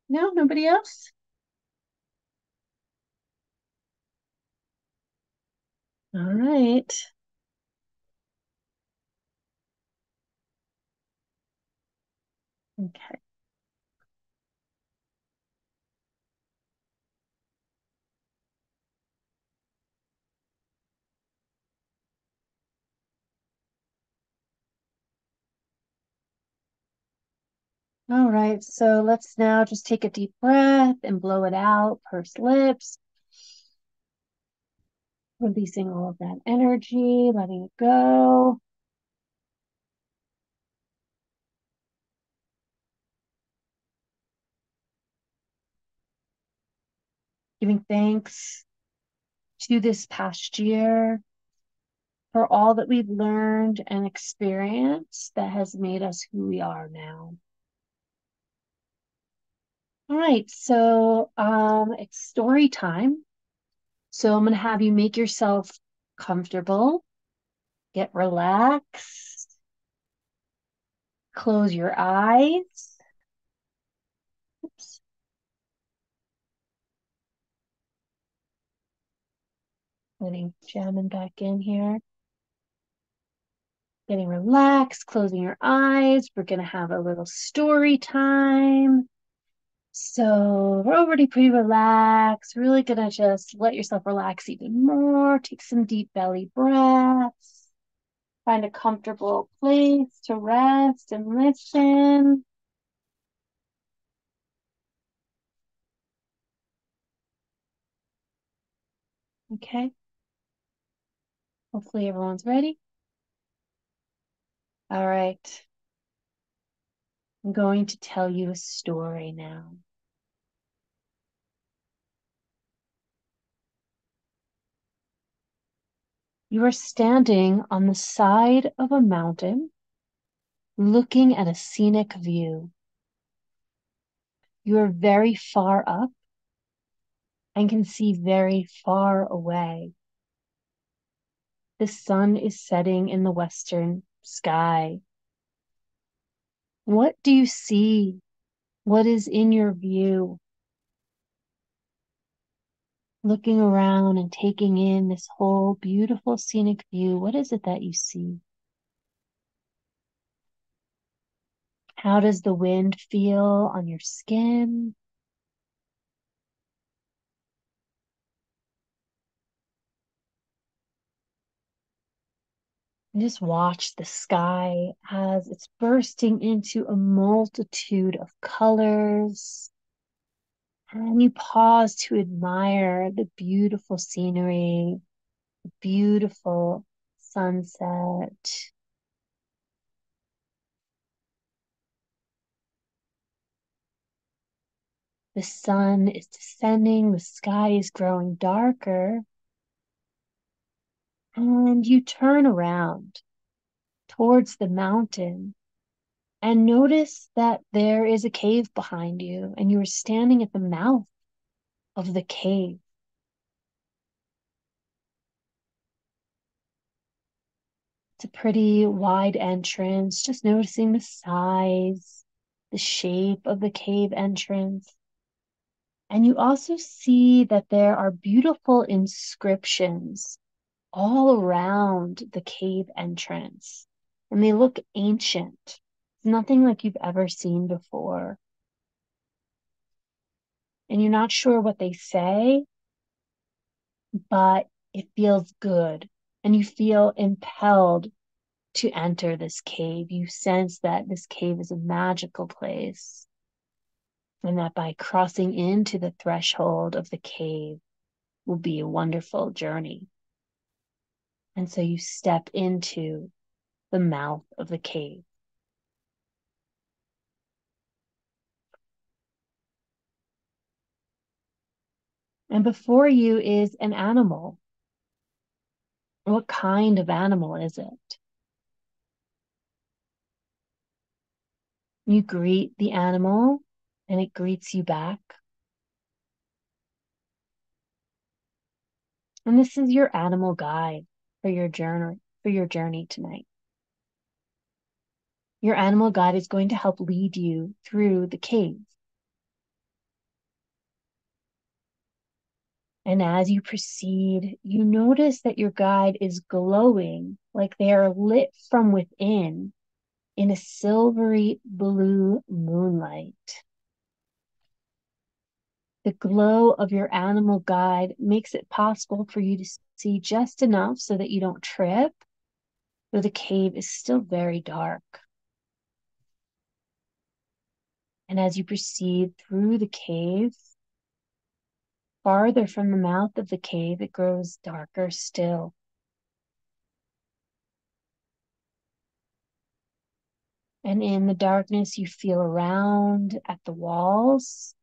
No, nobody else? All right. Okay. All right, so let's now just take a deep breath and blow it out, pursed lips, releasing all of that energy, letting it go. Giving thanks to this past year for all that we've learned and experienced that has made us who we are now. All right, so it's story time. So I'm going to have you make yourself comfortable, get relaxed, close your eyes. Oops. Letting jamming back in here. Getting relaxed, closing your eyes. We're going to have a little story time. So we're already pretty relaxed. Really gonna just let yourself relax even more. Take some deep belly breaths. Find a comfortable place to rest and listen. Okay. Hopefully everyone's ready. All right. I'm going to tell you a story now. You are standing on the side of a mountain, looking at a scenic view. You are very far up and can see very far away. The sun is setting in the western sky. What do you see? What is in your view? Looking around and taking in this whole beautiful scenic view, what is it that you see? How does the wind feel on your skin? And just watch the sky as it's bursting into a multitude of colors. And you pause to admire the beautiful scenery, the beautiful sunset. The sun is descending, the sky is growing darker, and you turn around towards the mountain and notice that there is a cave behind you, and you are standing at the mouth of the cave. It's a pretty wide entrance, just noticing the size, the shape of the cave entrance. And you also see that there are beautiful inscriptions all around the cave entrance. And they look ancient. It's nothing like you've ever seen before. And you're not sure what they say, but it feels good. And you feel impelled to enter this cave. You sense that this cave is a magical place. And that by crossing into the threshold of the cave will be a wonderful journey. And so you step into the mouth of the cave. And before you is an animal. What kind of animal is it? You greet the animal and it greets you back. And this is your animal guide for your journey tonight. Your animal guide is going to help lead you through the cave. And as you proceed, you notice that your guide is glowing like they are lit from within in a silvery blue moonlight. The glow of your animal guide makes it possible for you to see just enough so that you don't trip, though the cave is still very dark. And as you proceed through the cave, farther from the mouth of the cave, it grows darker still. And in the darkness, you feel around at the walls,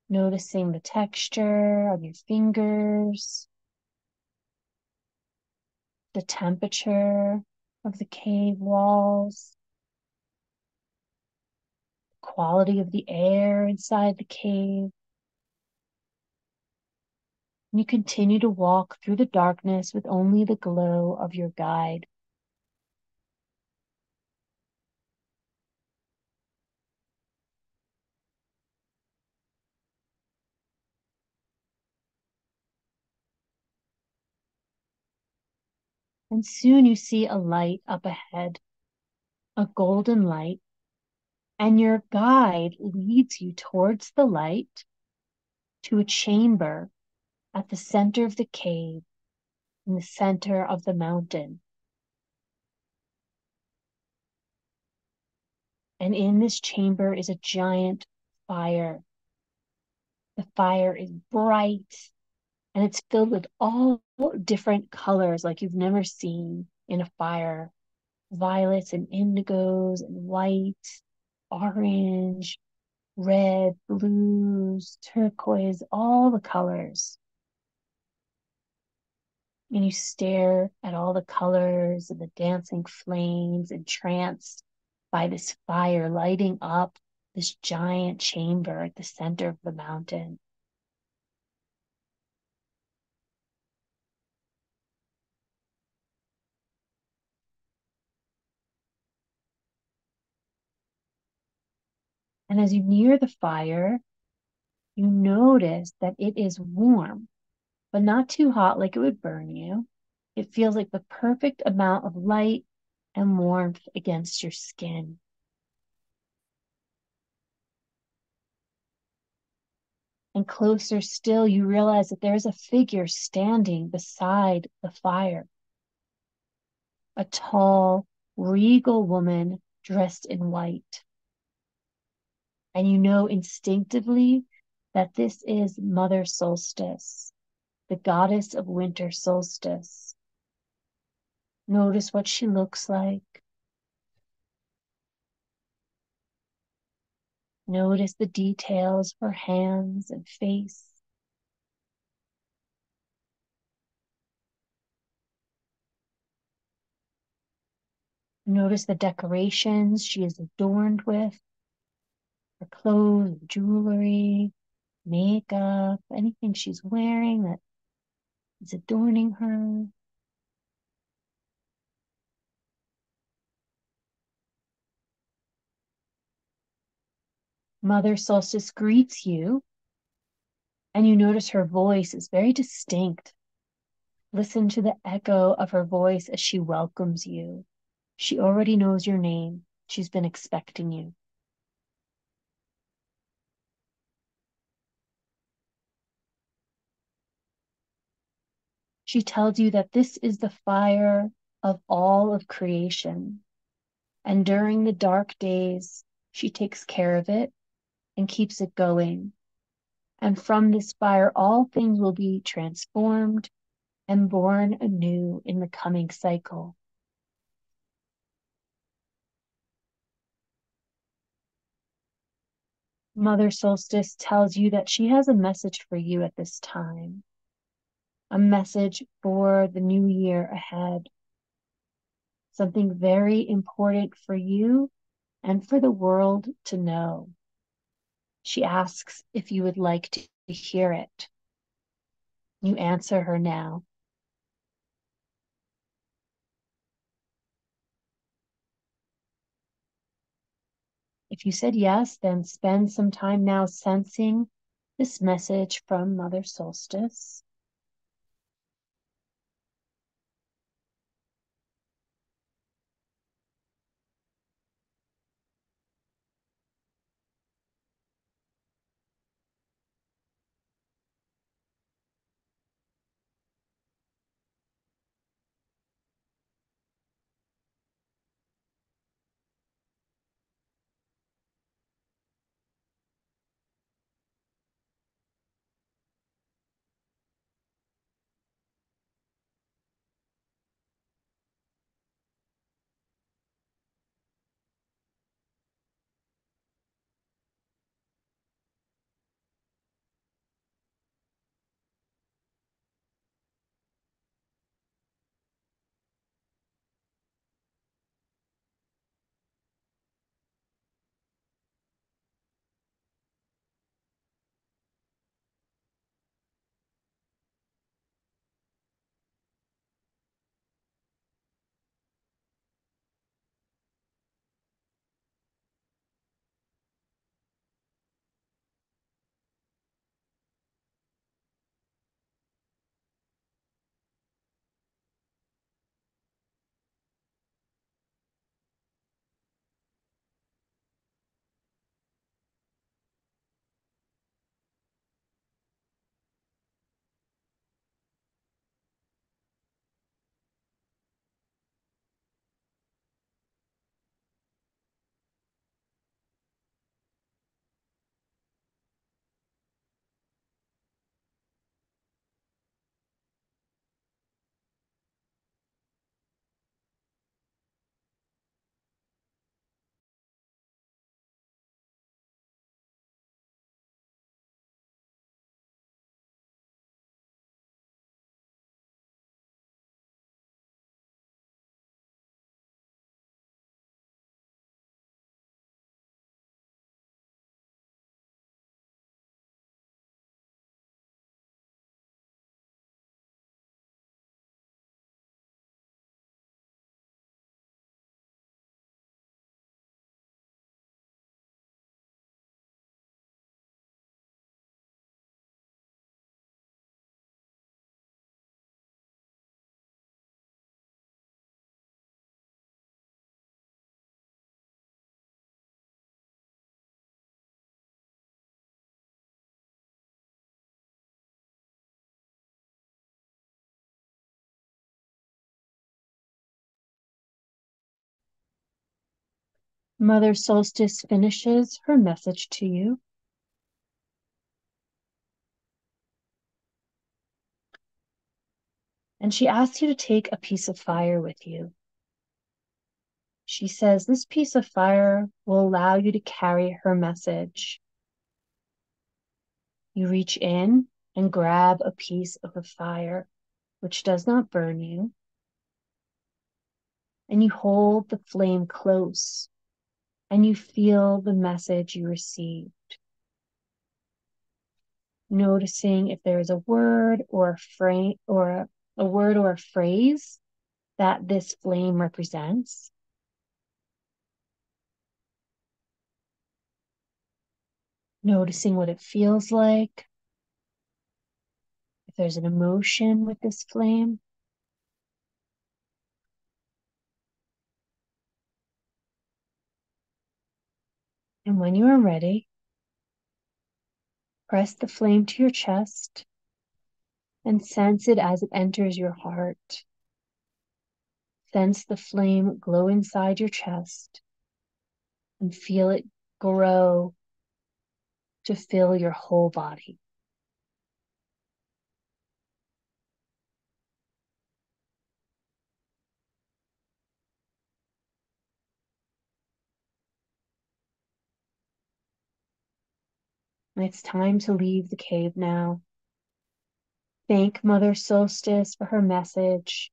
noticing the texture of your fingers, the temperature of the cave walls, the quality of the air inside the cave. And you continue to walk through the darkness with only the glow of your guide. And soon you see a light up ahead, a golden light, and your guide leads you towards the light to a chamber at the center of the cave, in the center of the mountain. And in this chamber is a giant fire. The fire is bright and it's filled with all different colors like you've never seen in a fire. Violets and indigos and white, orange, red, blues, turquoise, all the colors. And you stare at all the colors and the dancing flames, entranced by this fire lighting up this giant chamber at the center of the mountain. And as you near the fire, you notice that it is warm, but not too hot like it would burn you. It feels like the perfect amount of light and warmth against your skin. And closer still, you realize that there's a figure standing beside the fire. A tall, regal woman dressed in white. And you know instinctively that this is Mother Solstice, the goddess of winter solstice. Notice what she looks like. Notice the details of her hands and face. Notice the decorations she is adorned with, her clothes, jewelry, makeup, anything she's wearing that is adorning her. Mother Solstice greets you, and you notice her voice is very distinct. Listen to the echo of her voice as she welcomes you. She already knows your name. She's been expecting you. She tells you that this is the fire of all of creation. And during the dark days, she takes care of it and keeps it going. And from this fire, all things will be transformed and born anew in the coming cycle. Mother Solstice tells you that she has a message for you at this time, a message for the new year ahead, something very important for you and for the world to know. She asks if you would like to hear it. You answer her now. If you said yes, then spend some time now sensing this message from Mother Solstice. Mother Solstice finishes her message to you. And she asks you to take a piece of fire with you. She says this piece of fire will allow you to carry her message. You reach in and grab a piece of the fire, which does not burn you, and you hold the flame close, and you feel the message you received. Noticing if there is a word or a phrase that this flame represents. Noticing what it feels like, if there's an emotion with this flame. And when you are ready, press the flame to your chest and sense it as it enters your heart. Sense the flame glow inside your chest and feel it grow to fill your whole body. And it's time to leave the cave now. Thank Mother Solstice for her message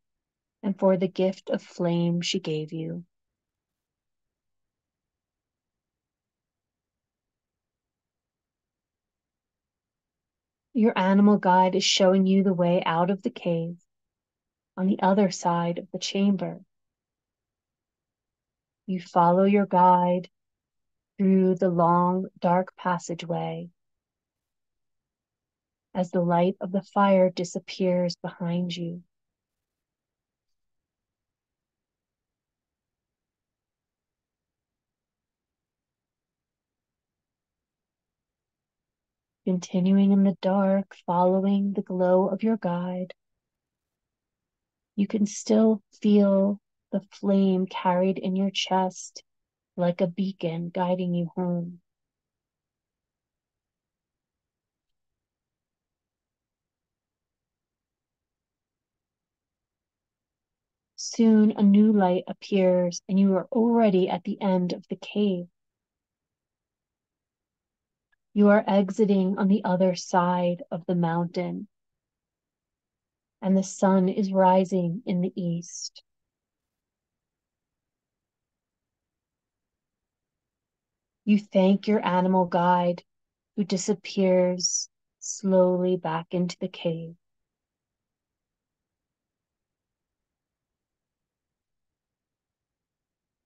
and for the gift of flame she gave you. Your animal guide is showing you the way out of the cave on the other side of the chamber. You follow your guide through the long, dark passageway as the light of the fire disappears behind you. Continuing in the dark, following the glow of your guide, you can still feel the flame carried in your chest like a beacon guiding you home. Soon a new light appears and you are already at the end of the cave. You are exiting on the other side of the mountain, and the sun is rising in the east. You thank your animal guide, who disappears slowly back into the cave.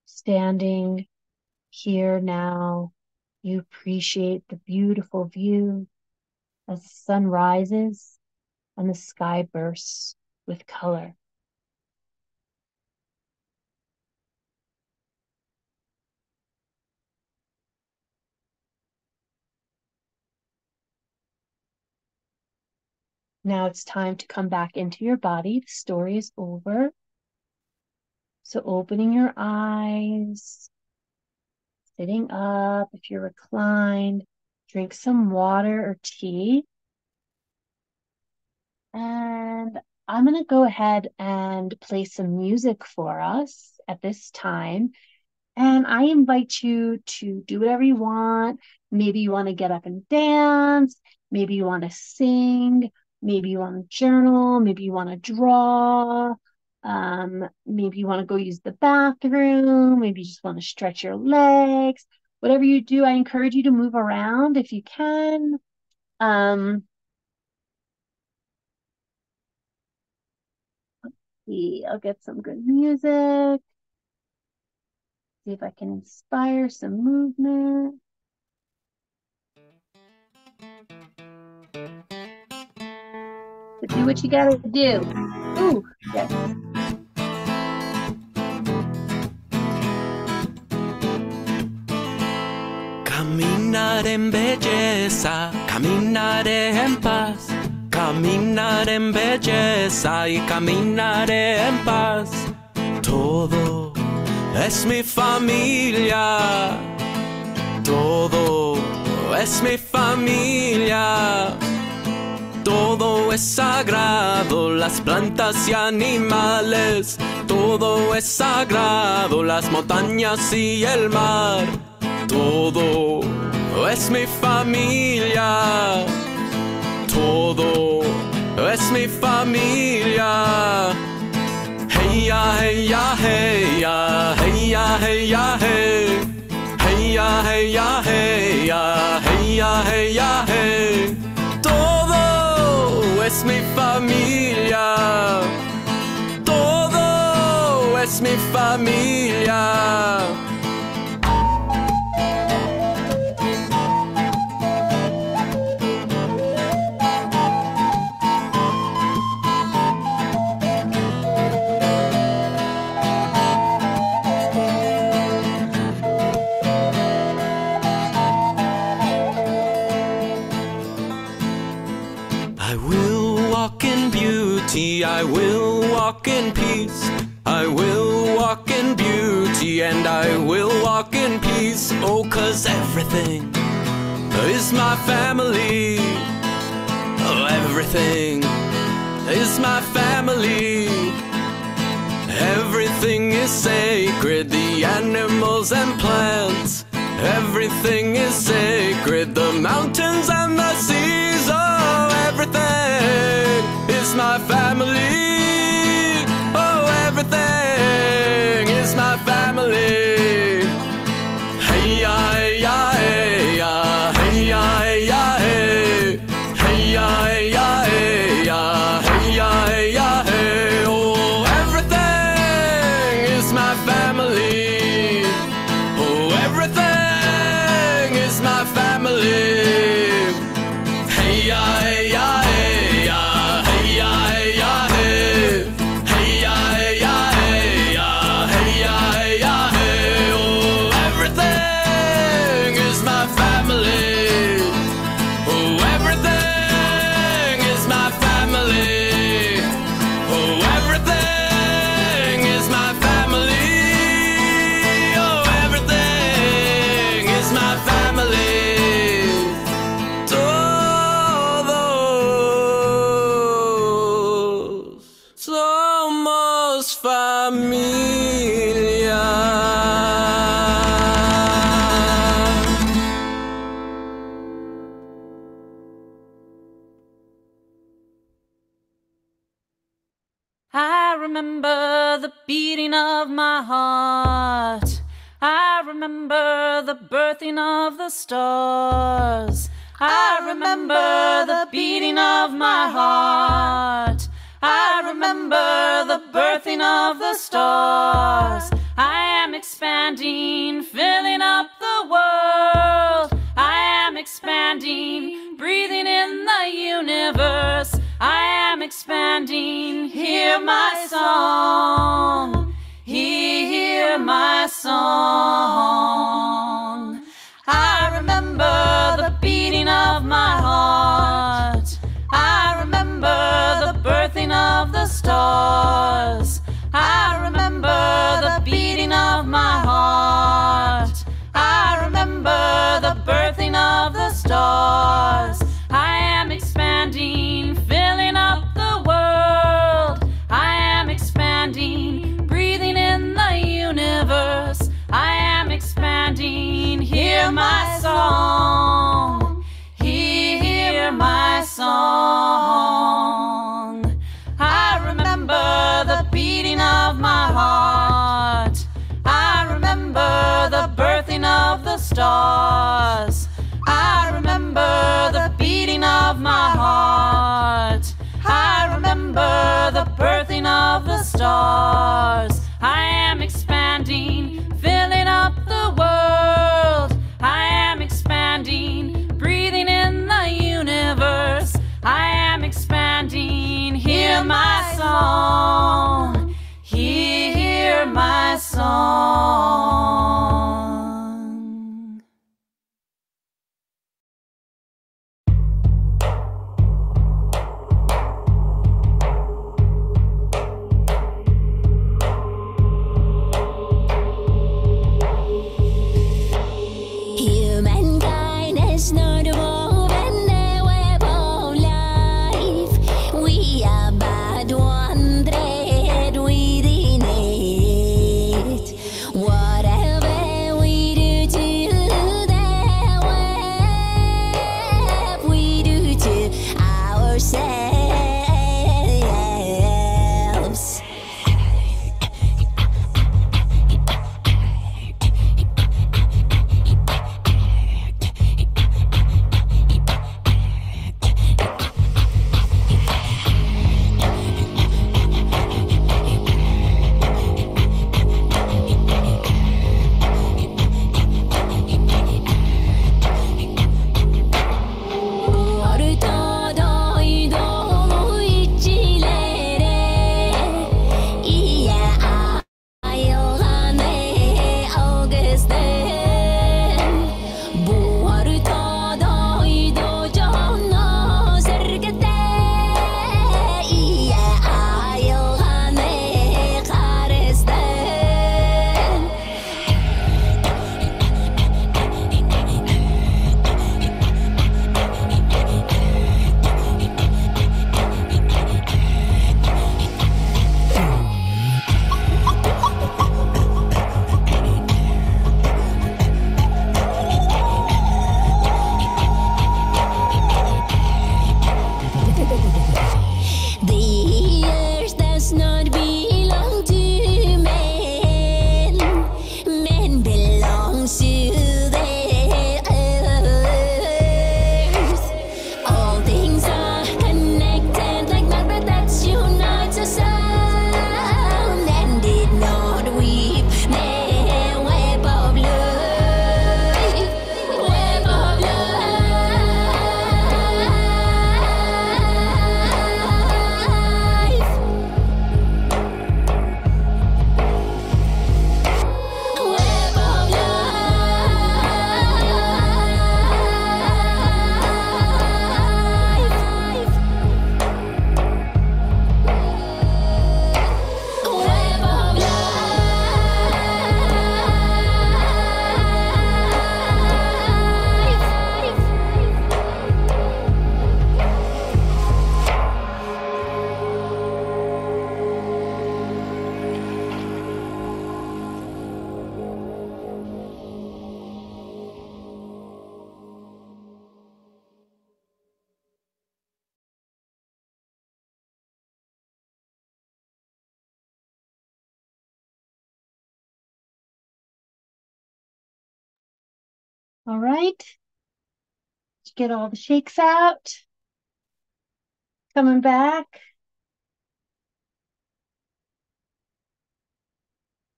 Standing here now, you appreciate the beautiful view as the sun rises and the sky bursts with color. Now it's time to come back into your body. The story is over. So opening your eyes, sitting up, if you're reclined, drink some water or tea. And I'm going to go ahead and play some music for us at this time. And I invite you to do whatever you want. Maybe you want to get up and dance. Maybe you want to sing. Maybe you want to journal. Maybe you want to draw. Maybe you want to go use the bathroom. Maybe you just want to stretch your legs. Whatever you do, I encourage you to move around if you can. Let's see, I'll get some good music. See if I can inspire some movement. So do what you gotta do. Ooh, yes. Caminar en belleza, caminaré en paz. Caminar en belleza y caminaré en paz. Todo es mi familia. Todo es mi familia. Todo es sagrado, las plantas y animales. Todo es sagrado, las montañas y el mar. Todo es mi familia. Todo es mi familia. Hey ya, hey ya, hey ya, hey ya, hey ya, hey. Hey ya, hey ya, hey ya, hey ya, hey ya, hey. Todo es mi familia. Todo es mi familia. I will walk in peace. I will walk in beauty, and I will walk in peace. Oh, 'cause everything is my family. Oh, everything is my family. Everything is sacred, the animals and plants. Everything is sacred. sacred. The mountains and the seas, oh, everything is my family. Oh, everything is my family. Hey, ya, ya, hey, ya, hey, ya, ya, hey. Hey, ya, ya, hey, ya, hey, ya, ya, hey. Oh, everything is my family. Oh, everything is my family. Hey, ya, ya, hey, ya, hey, ya, ya, hey. Hey, ya, ya, hey, ya, hey, ya, ya, hey. Oh, everything is my family. Oh, everything is my family. Oh, everything is my family. Oh, everything is my family. Todos somos familia. I remember the beating of my heart. I remember the birthing of the stars. I remember the beating of my heart. I remember the birthing of the stars. I am expanding, filling up the world. I am expanding, breathing in the universe. I am expanding, hear my song, hear my song. I remember the beating of my heart. I remember the birthing of the stars. I remember the beating of my heart. I remember the birthing of the stars. I am expanding, filling up the world. I am expanding, breathing in the universe. I am expanding, hear my song, hear my song. I remember the beating of my heart. I remember the birthing of the stars. I remember the beating of my heart. I remember the birthing of the stars. I am expanding, filling up the world. I am expanding, breathing in the universe. I am expanding, hear my song, hear my song. Humankind is not woven a web of life. We are but one thread within it. Whatever we do to the web, we do to ourselves. All right. Did you get all the shakes out? Coming back.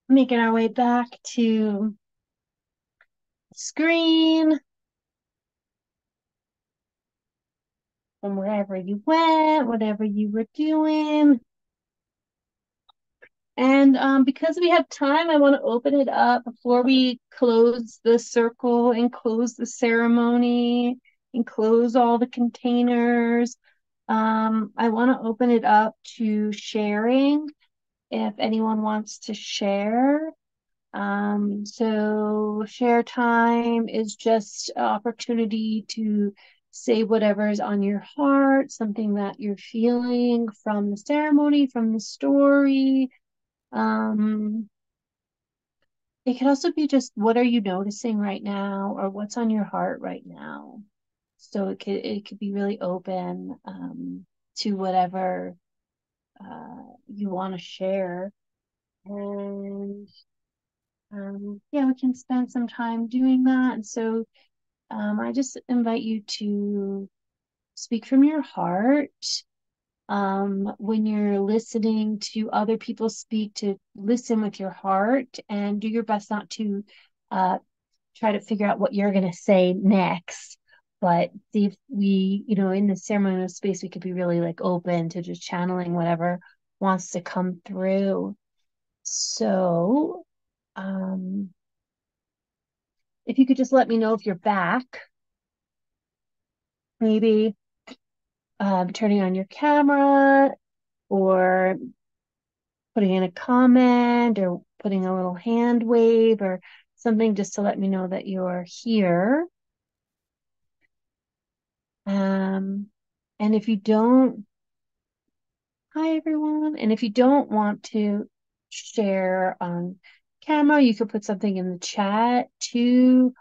Making our way back to the screen from wherever you went, whatever you were doing. And because we have time, I want to open it up before we close the circle and close the ceremony and close all the containers. I want to open it up to sharing if anyone wants to share. So share time is just an opportunity to say whatever's on your heart, something that you're feeling from the ceremony, from the story. It could also be just what are you noticing right now or what's on your heart right now. So it could be really open to whatever you want to share. And yeah, we can spend some time doing that. And so I just invite you to speak from your heart. When you're listening to other people speak, to listen with your heart and do your best not to try to figure out what you're going to say next. But see if we, in the ceremonial space, we could be really like open to just channeling whatever wants to come through. So, if you could just let me know if you're back, maybe turning on your camera or putting in a comment or putting a little hand wave or something just to let me know that you're here. And if you don't, hi everyone. And if you don't want to share on camera, you could put something in the chat too.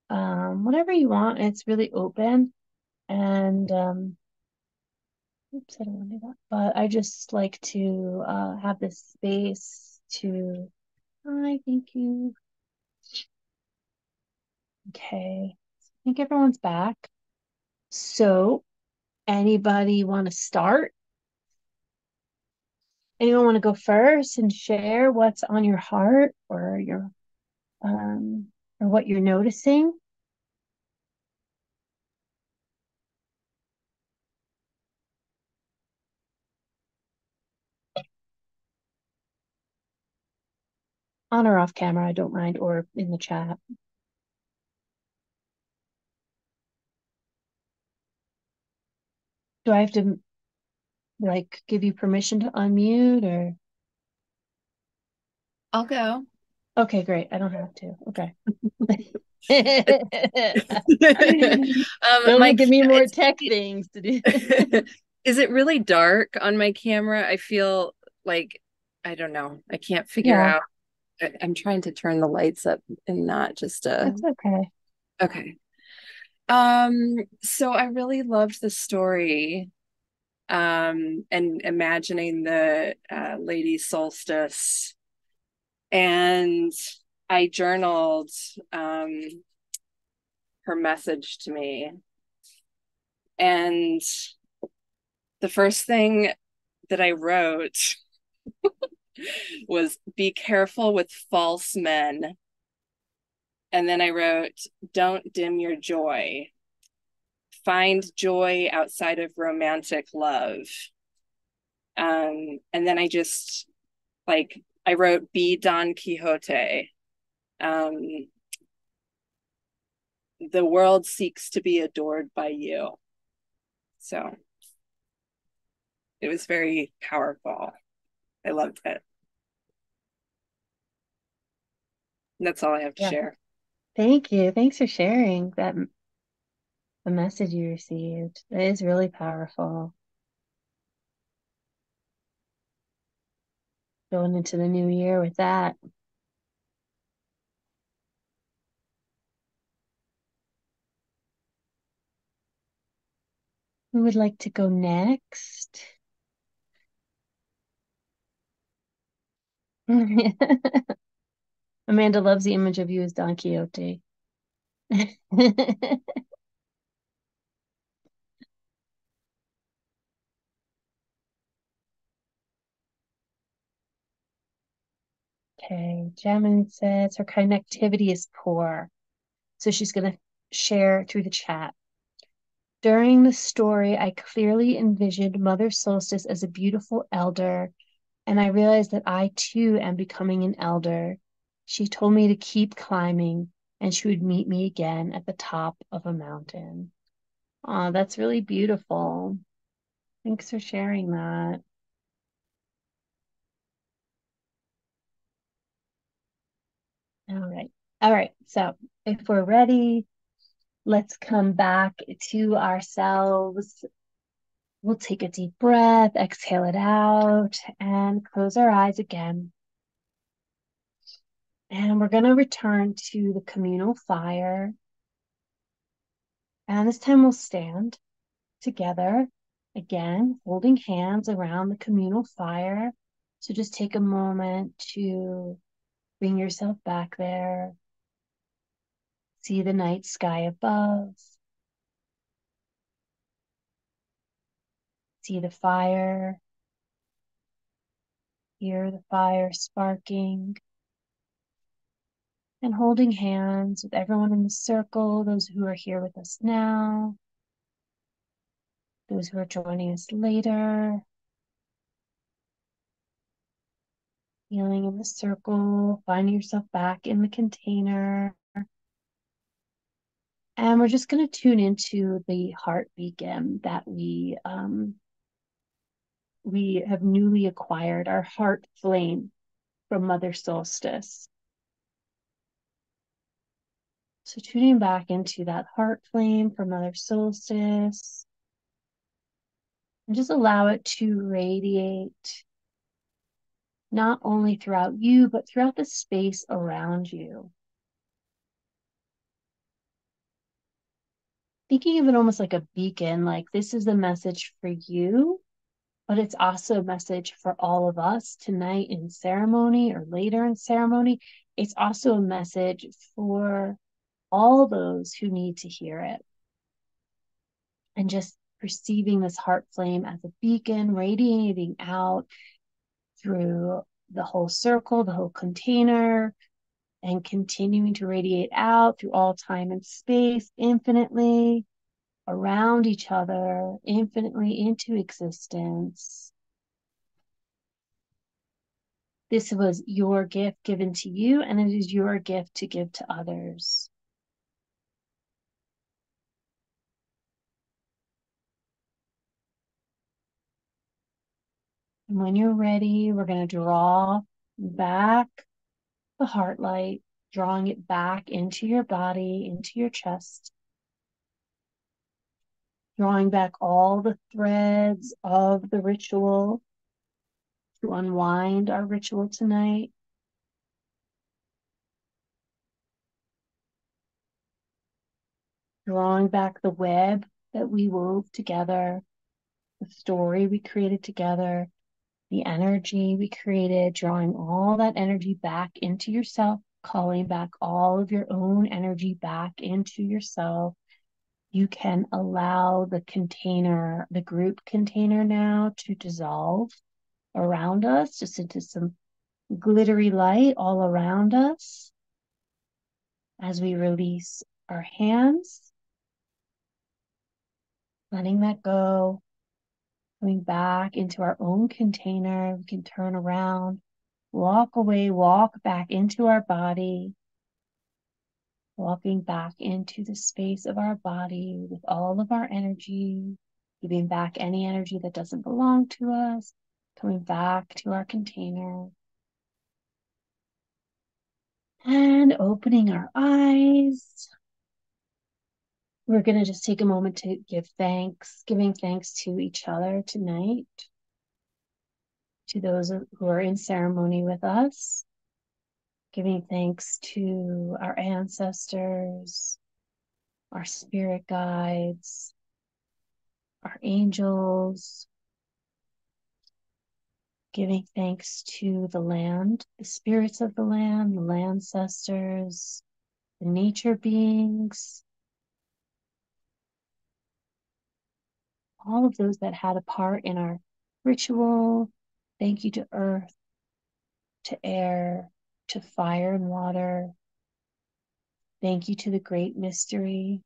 Whatever you want. It's really open. And oops, I don't want to do that. But I just like to have this space to, hi, thank you. Okay. I think everyone's back. So anybody want to start? Anyone want to go first and share what's on your heart or your or what you're noticing? On or off camera, I don't mind, or in the chat. Do I have to like give you permission to unmute or? I'll go. Okay, great. I don't have to. Okay. My Don't give me more tech things to do. Is it really dark on my camera? I feel like I don't know. I can't figure Yeah, out. I'm trying to turn the lights up and not just that's okay. okay. So I really loved the story. And imagining the lady solstice, and I journaled her message to me, and the first thing that I wrote was be careful with false men. And then I wrote, don't dim your joy. Find joy outside of romantic love. And then I just I wrote be Don Quixote. The world seeks to be adored by you. So it was very powerful. I loved it. And that's all I have to Yeah. share. Thank you. Thanks for sharing that the message you received. It is really powerful. Going into the new year with that. Who would like to go next? Amanda loves the image of you as Don Quixote. Okay, Jasmine says her connectivity is poor. So she's going to share through the chat. During the story, I clearly envisioned Mother Solstice as a beautiful elder, and I realized that I too am becoming an elder. She told me to keep climbing, and she would meet me again at the top of a mountain. Oh, that's really beautiful. Thanks for sharing that. All right. All right. So if we're ready, let's come back to ourselves. We'll take a deep breath, exhale it out, and close our eyes again. And we're going to return to the communal fire. And this time we'll stand together, again, holding hands around the communal fire. So just take a moment to bring yourself back there. See the night sky above. See the fire. Hear the fire sparking. And holding hands with everyone in the circle, those who are here with us now, those who are joining us later. Feeling in the circle, finding yourself back in the container. And we're just going to tune into the heart beacon that we have newly acquired, our heart flame from Mother Solstice. So tuning back into that heart flame from Mother Solstice. And just allow it to radiate not only throughout you, but throughout the space around you. Thinking of it almost like a beacon, like this is a message for you, but it's also a message for all of us tonight in ceremony or later in ceremony. It's also a message for all those who need to hear it. And just perceiving this heart flame as a beacon radiating out through the whole circle, the whole container, and continuing to radiate out through all time and space infinitely around each other, infinitely into existence. This was your gift given to you, and it is your gift to give to others. And when you're ready, we're going to draw back the heart light, drawing it back into your body, into your chest, drawing back all the threads of the ritual to unwind our ritual tonight. Drawing back the web that we wove together, the story we created together, the energy we created, drawing all that energy back into yourself, calling back all of your own energy back into yourself. You can allow the container, the group container now to dissolve around us, just into some glittery light all around us as we release our hands, letting that go, coming back into our own container. We can turn around, walk away, walk back into our body, walking back into the space of our body with all of our energy, giving back any energy that doesn't belong to us, coming back to our container. And opening our eyes. We're going to just take a moment to give thanks, giving thanks to each other tonight, to those who are in ceremony with us, giving thanks to our ancestors, our spirit guides, our angels, giving thanks to the land, the spirits of the land ancestors, the nature beings, all of those that had a part in our ritual. Thank you to earth, to air, to fire and water. Thank you to the great mystery.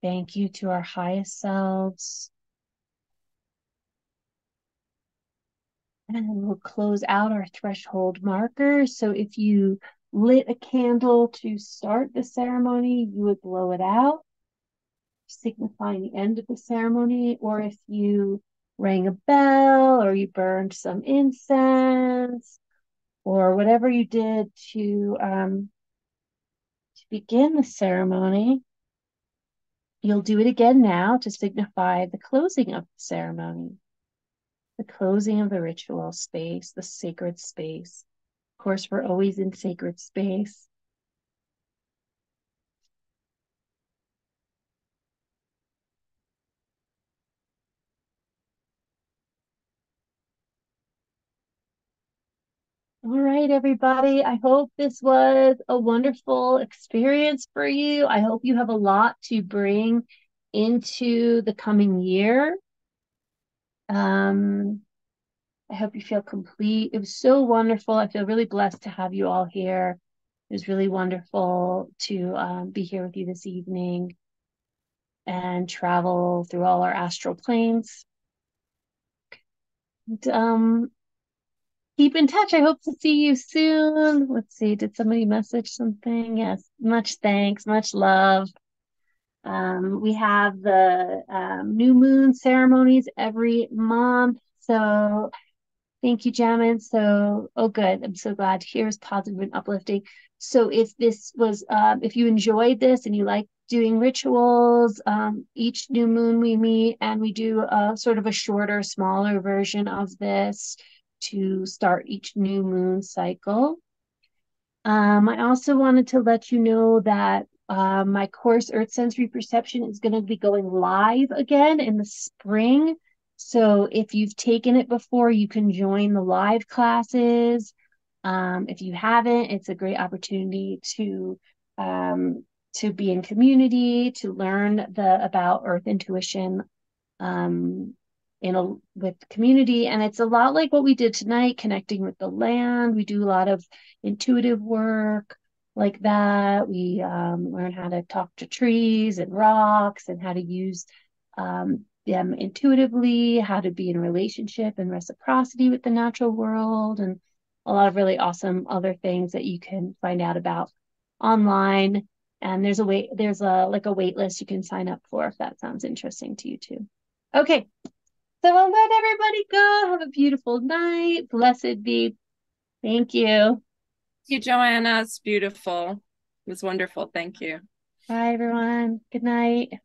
Thank you to our highest selves. And we'll close out our threshold marker. So if you lit a candle to start the ceremony, you would blow it out, signifying the end of the ceremony. Or if you rang a bell or you burned some incense or whatever you did to begin the ceremony, you'll do it again now to signify the closing of the ceremony, the closing of the ritual space, the sacred space. Of course, we're always in sacred space. All right, everybody. I hope this was a wonderful experience for you. I hope you have a lot to bring into the coming year. I hope you feel complete. It was so wonderful. I feel really blessed to have you all here. It was really wonderful to be here with you this evening and travel through all our astral planes. And, keep in touch. I hope to see you soon. Let's see. Did somebody message something? Yes. Much thanks. Much love. We have the new moon ceremonies every month. So thank you, Jamin. So, oh, good. I'm so glad to hear it's positive and uplifting. So if this was, if you enjoyed this and you like doing rituals, each new moon we meet and we do a sort of a shorter, smaller version of this to start each new moon cycle. I also wanted to let you know that my course, Earth Sensory Perception, is going to be going live again in the spring. So if you've taken it before, you can join the live classes. If you haven't, it's a great opportunity to be in community, to learn about Earth intuition with community. And it's a lot like what we did tonight, connecting with the land. We do a lot of intuitive work like that. We learn how to talk to trees and rocks and how to use them intuitively, how to be in relationship and reciprocity with the natural world, and a lot of really awesome other things that you can find out about online. And there's a wait list you can sign up for if that sounds interesting to you too. Okay, so I'll let everybody go. Have a beautiful night. Blessed be. Thank you. Thank you, Joanna. It's beautiful. It was wonderful. Thank you. Bye, everyone. Good night.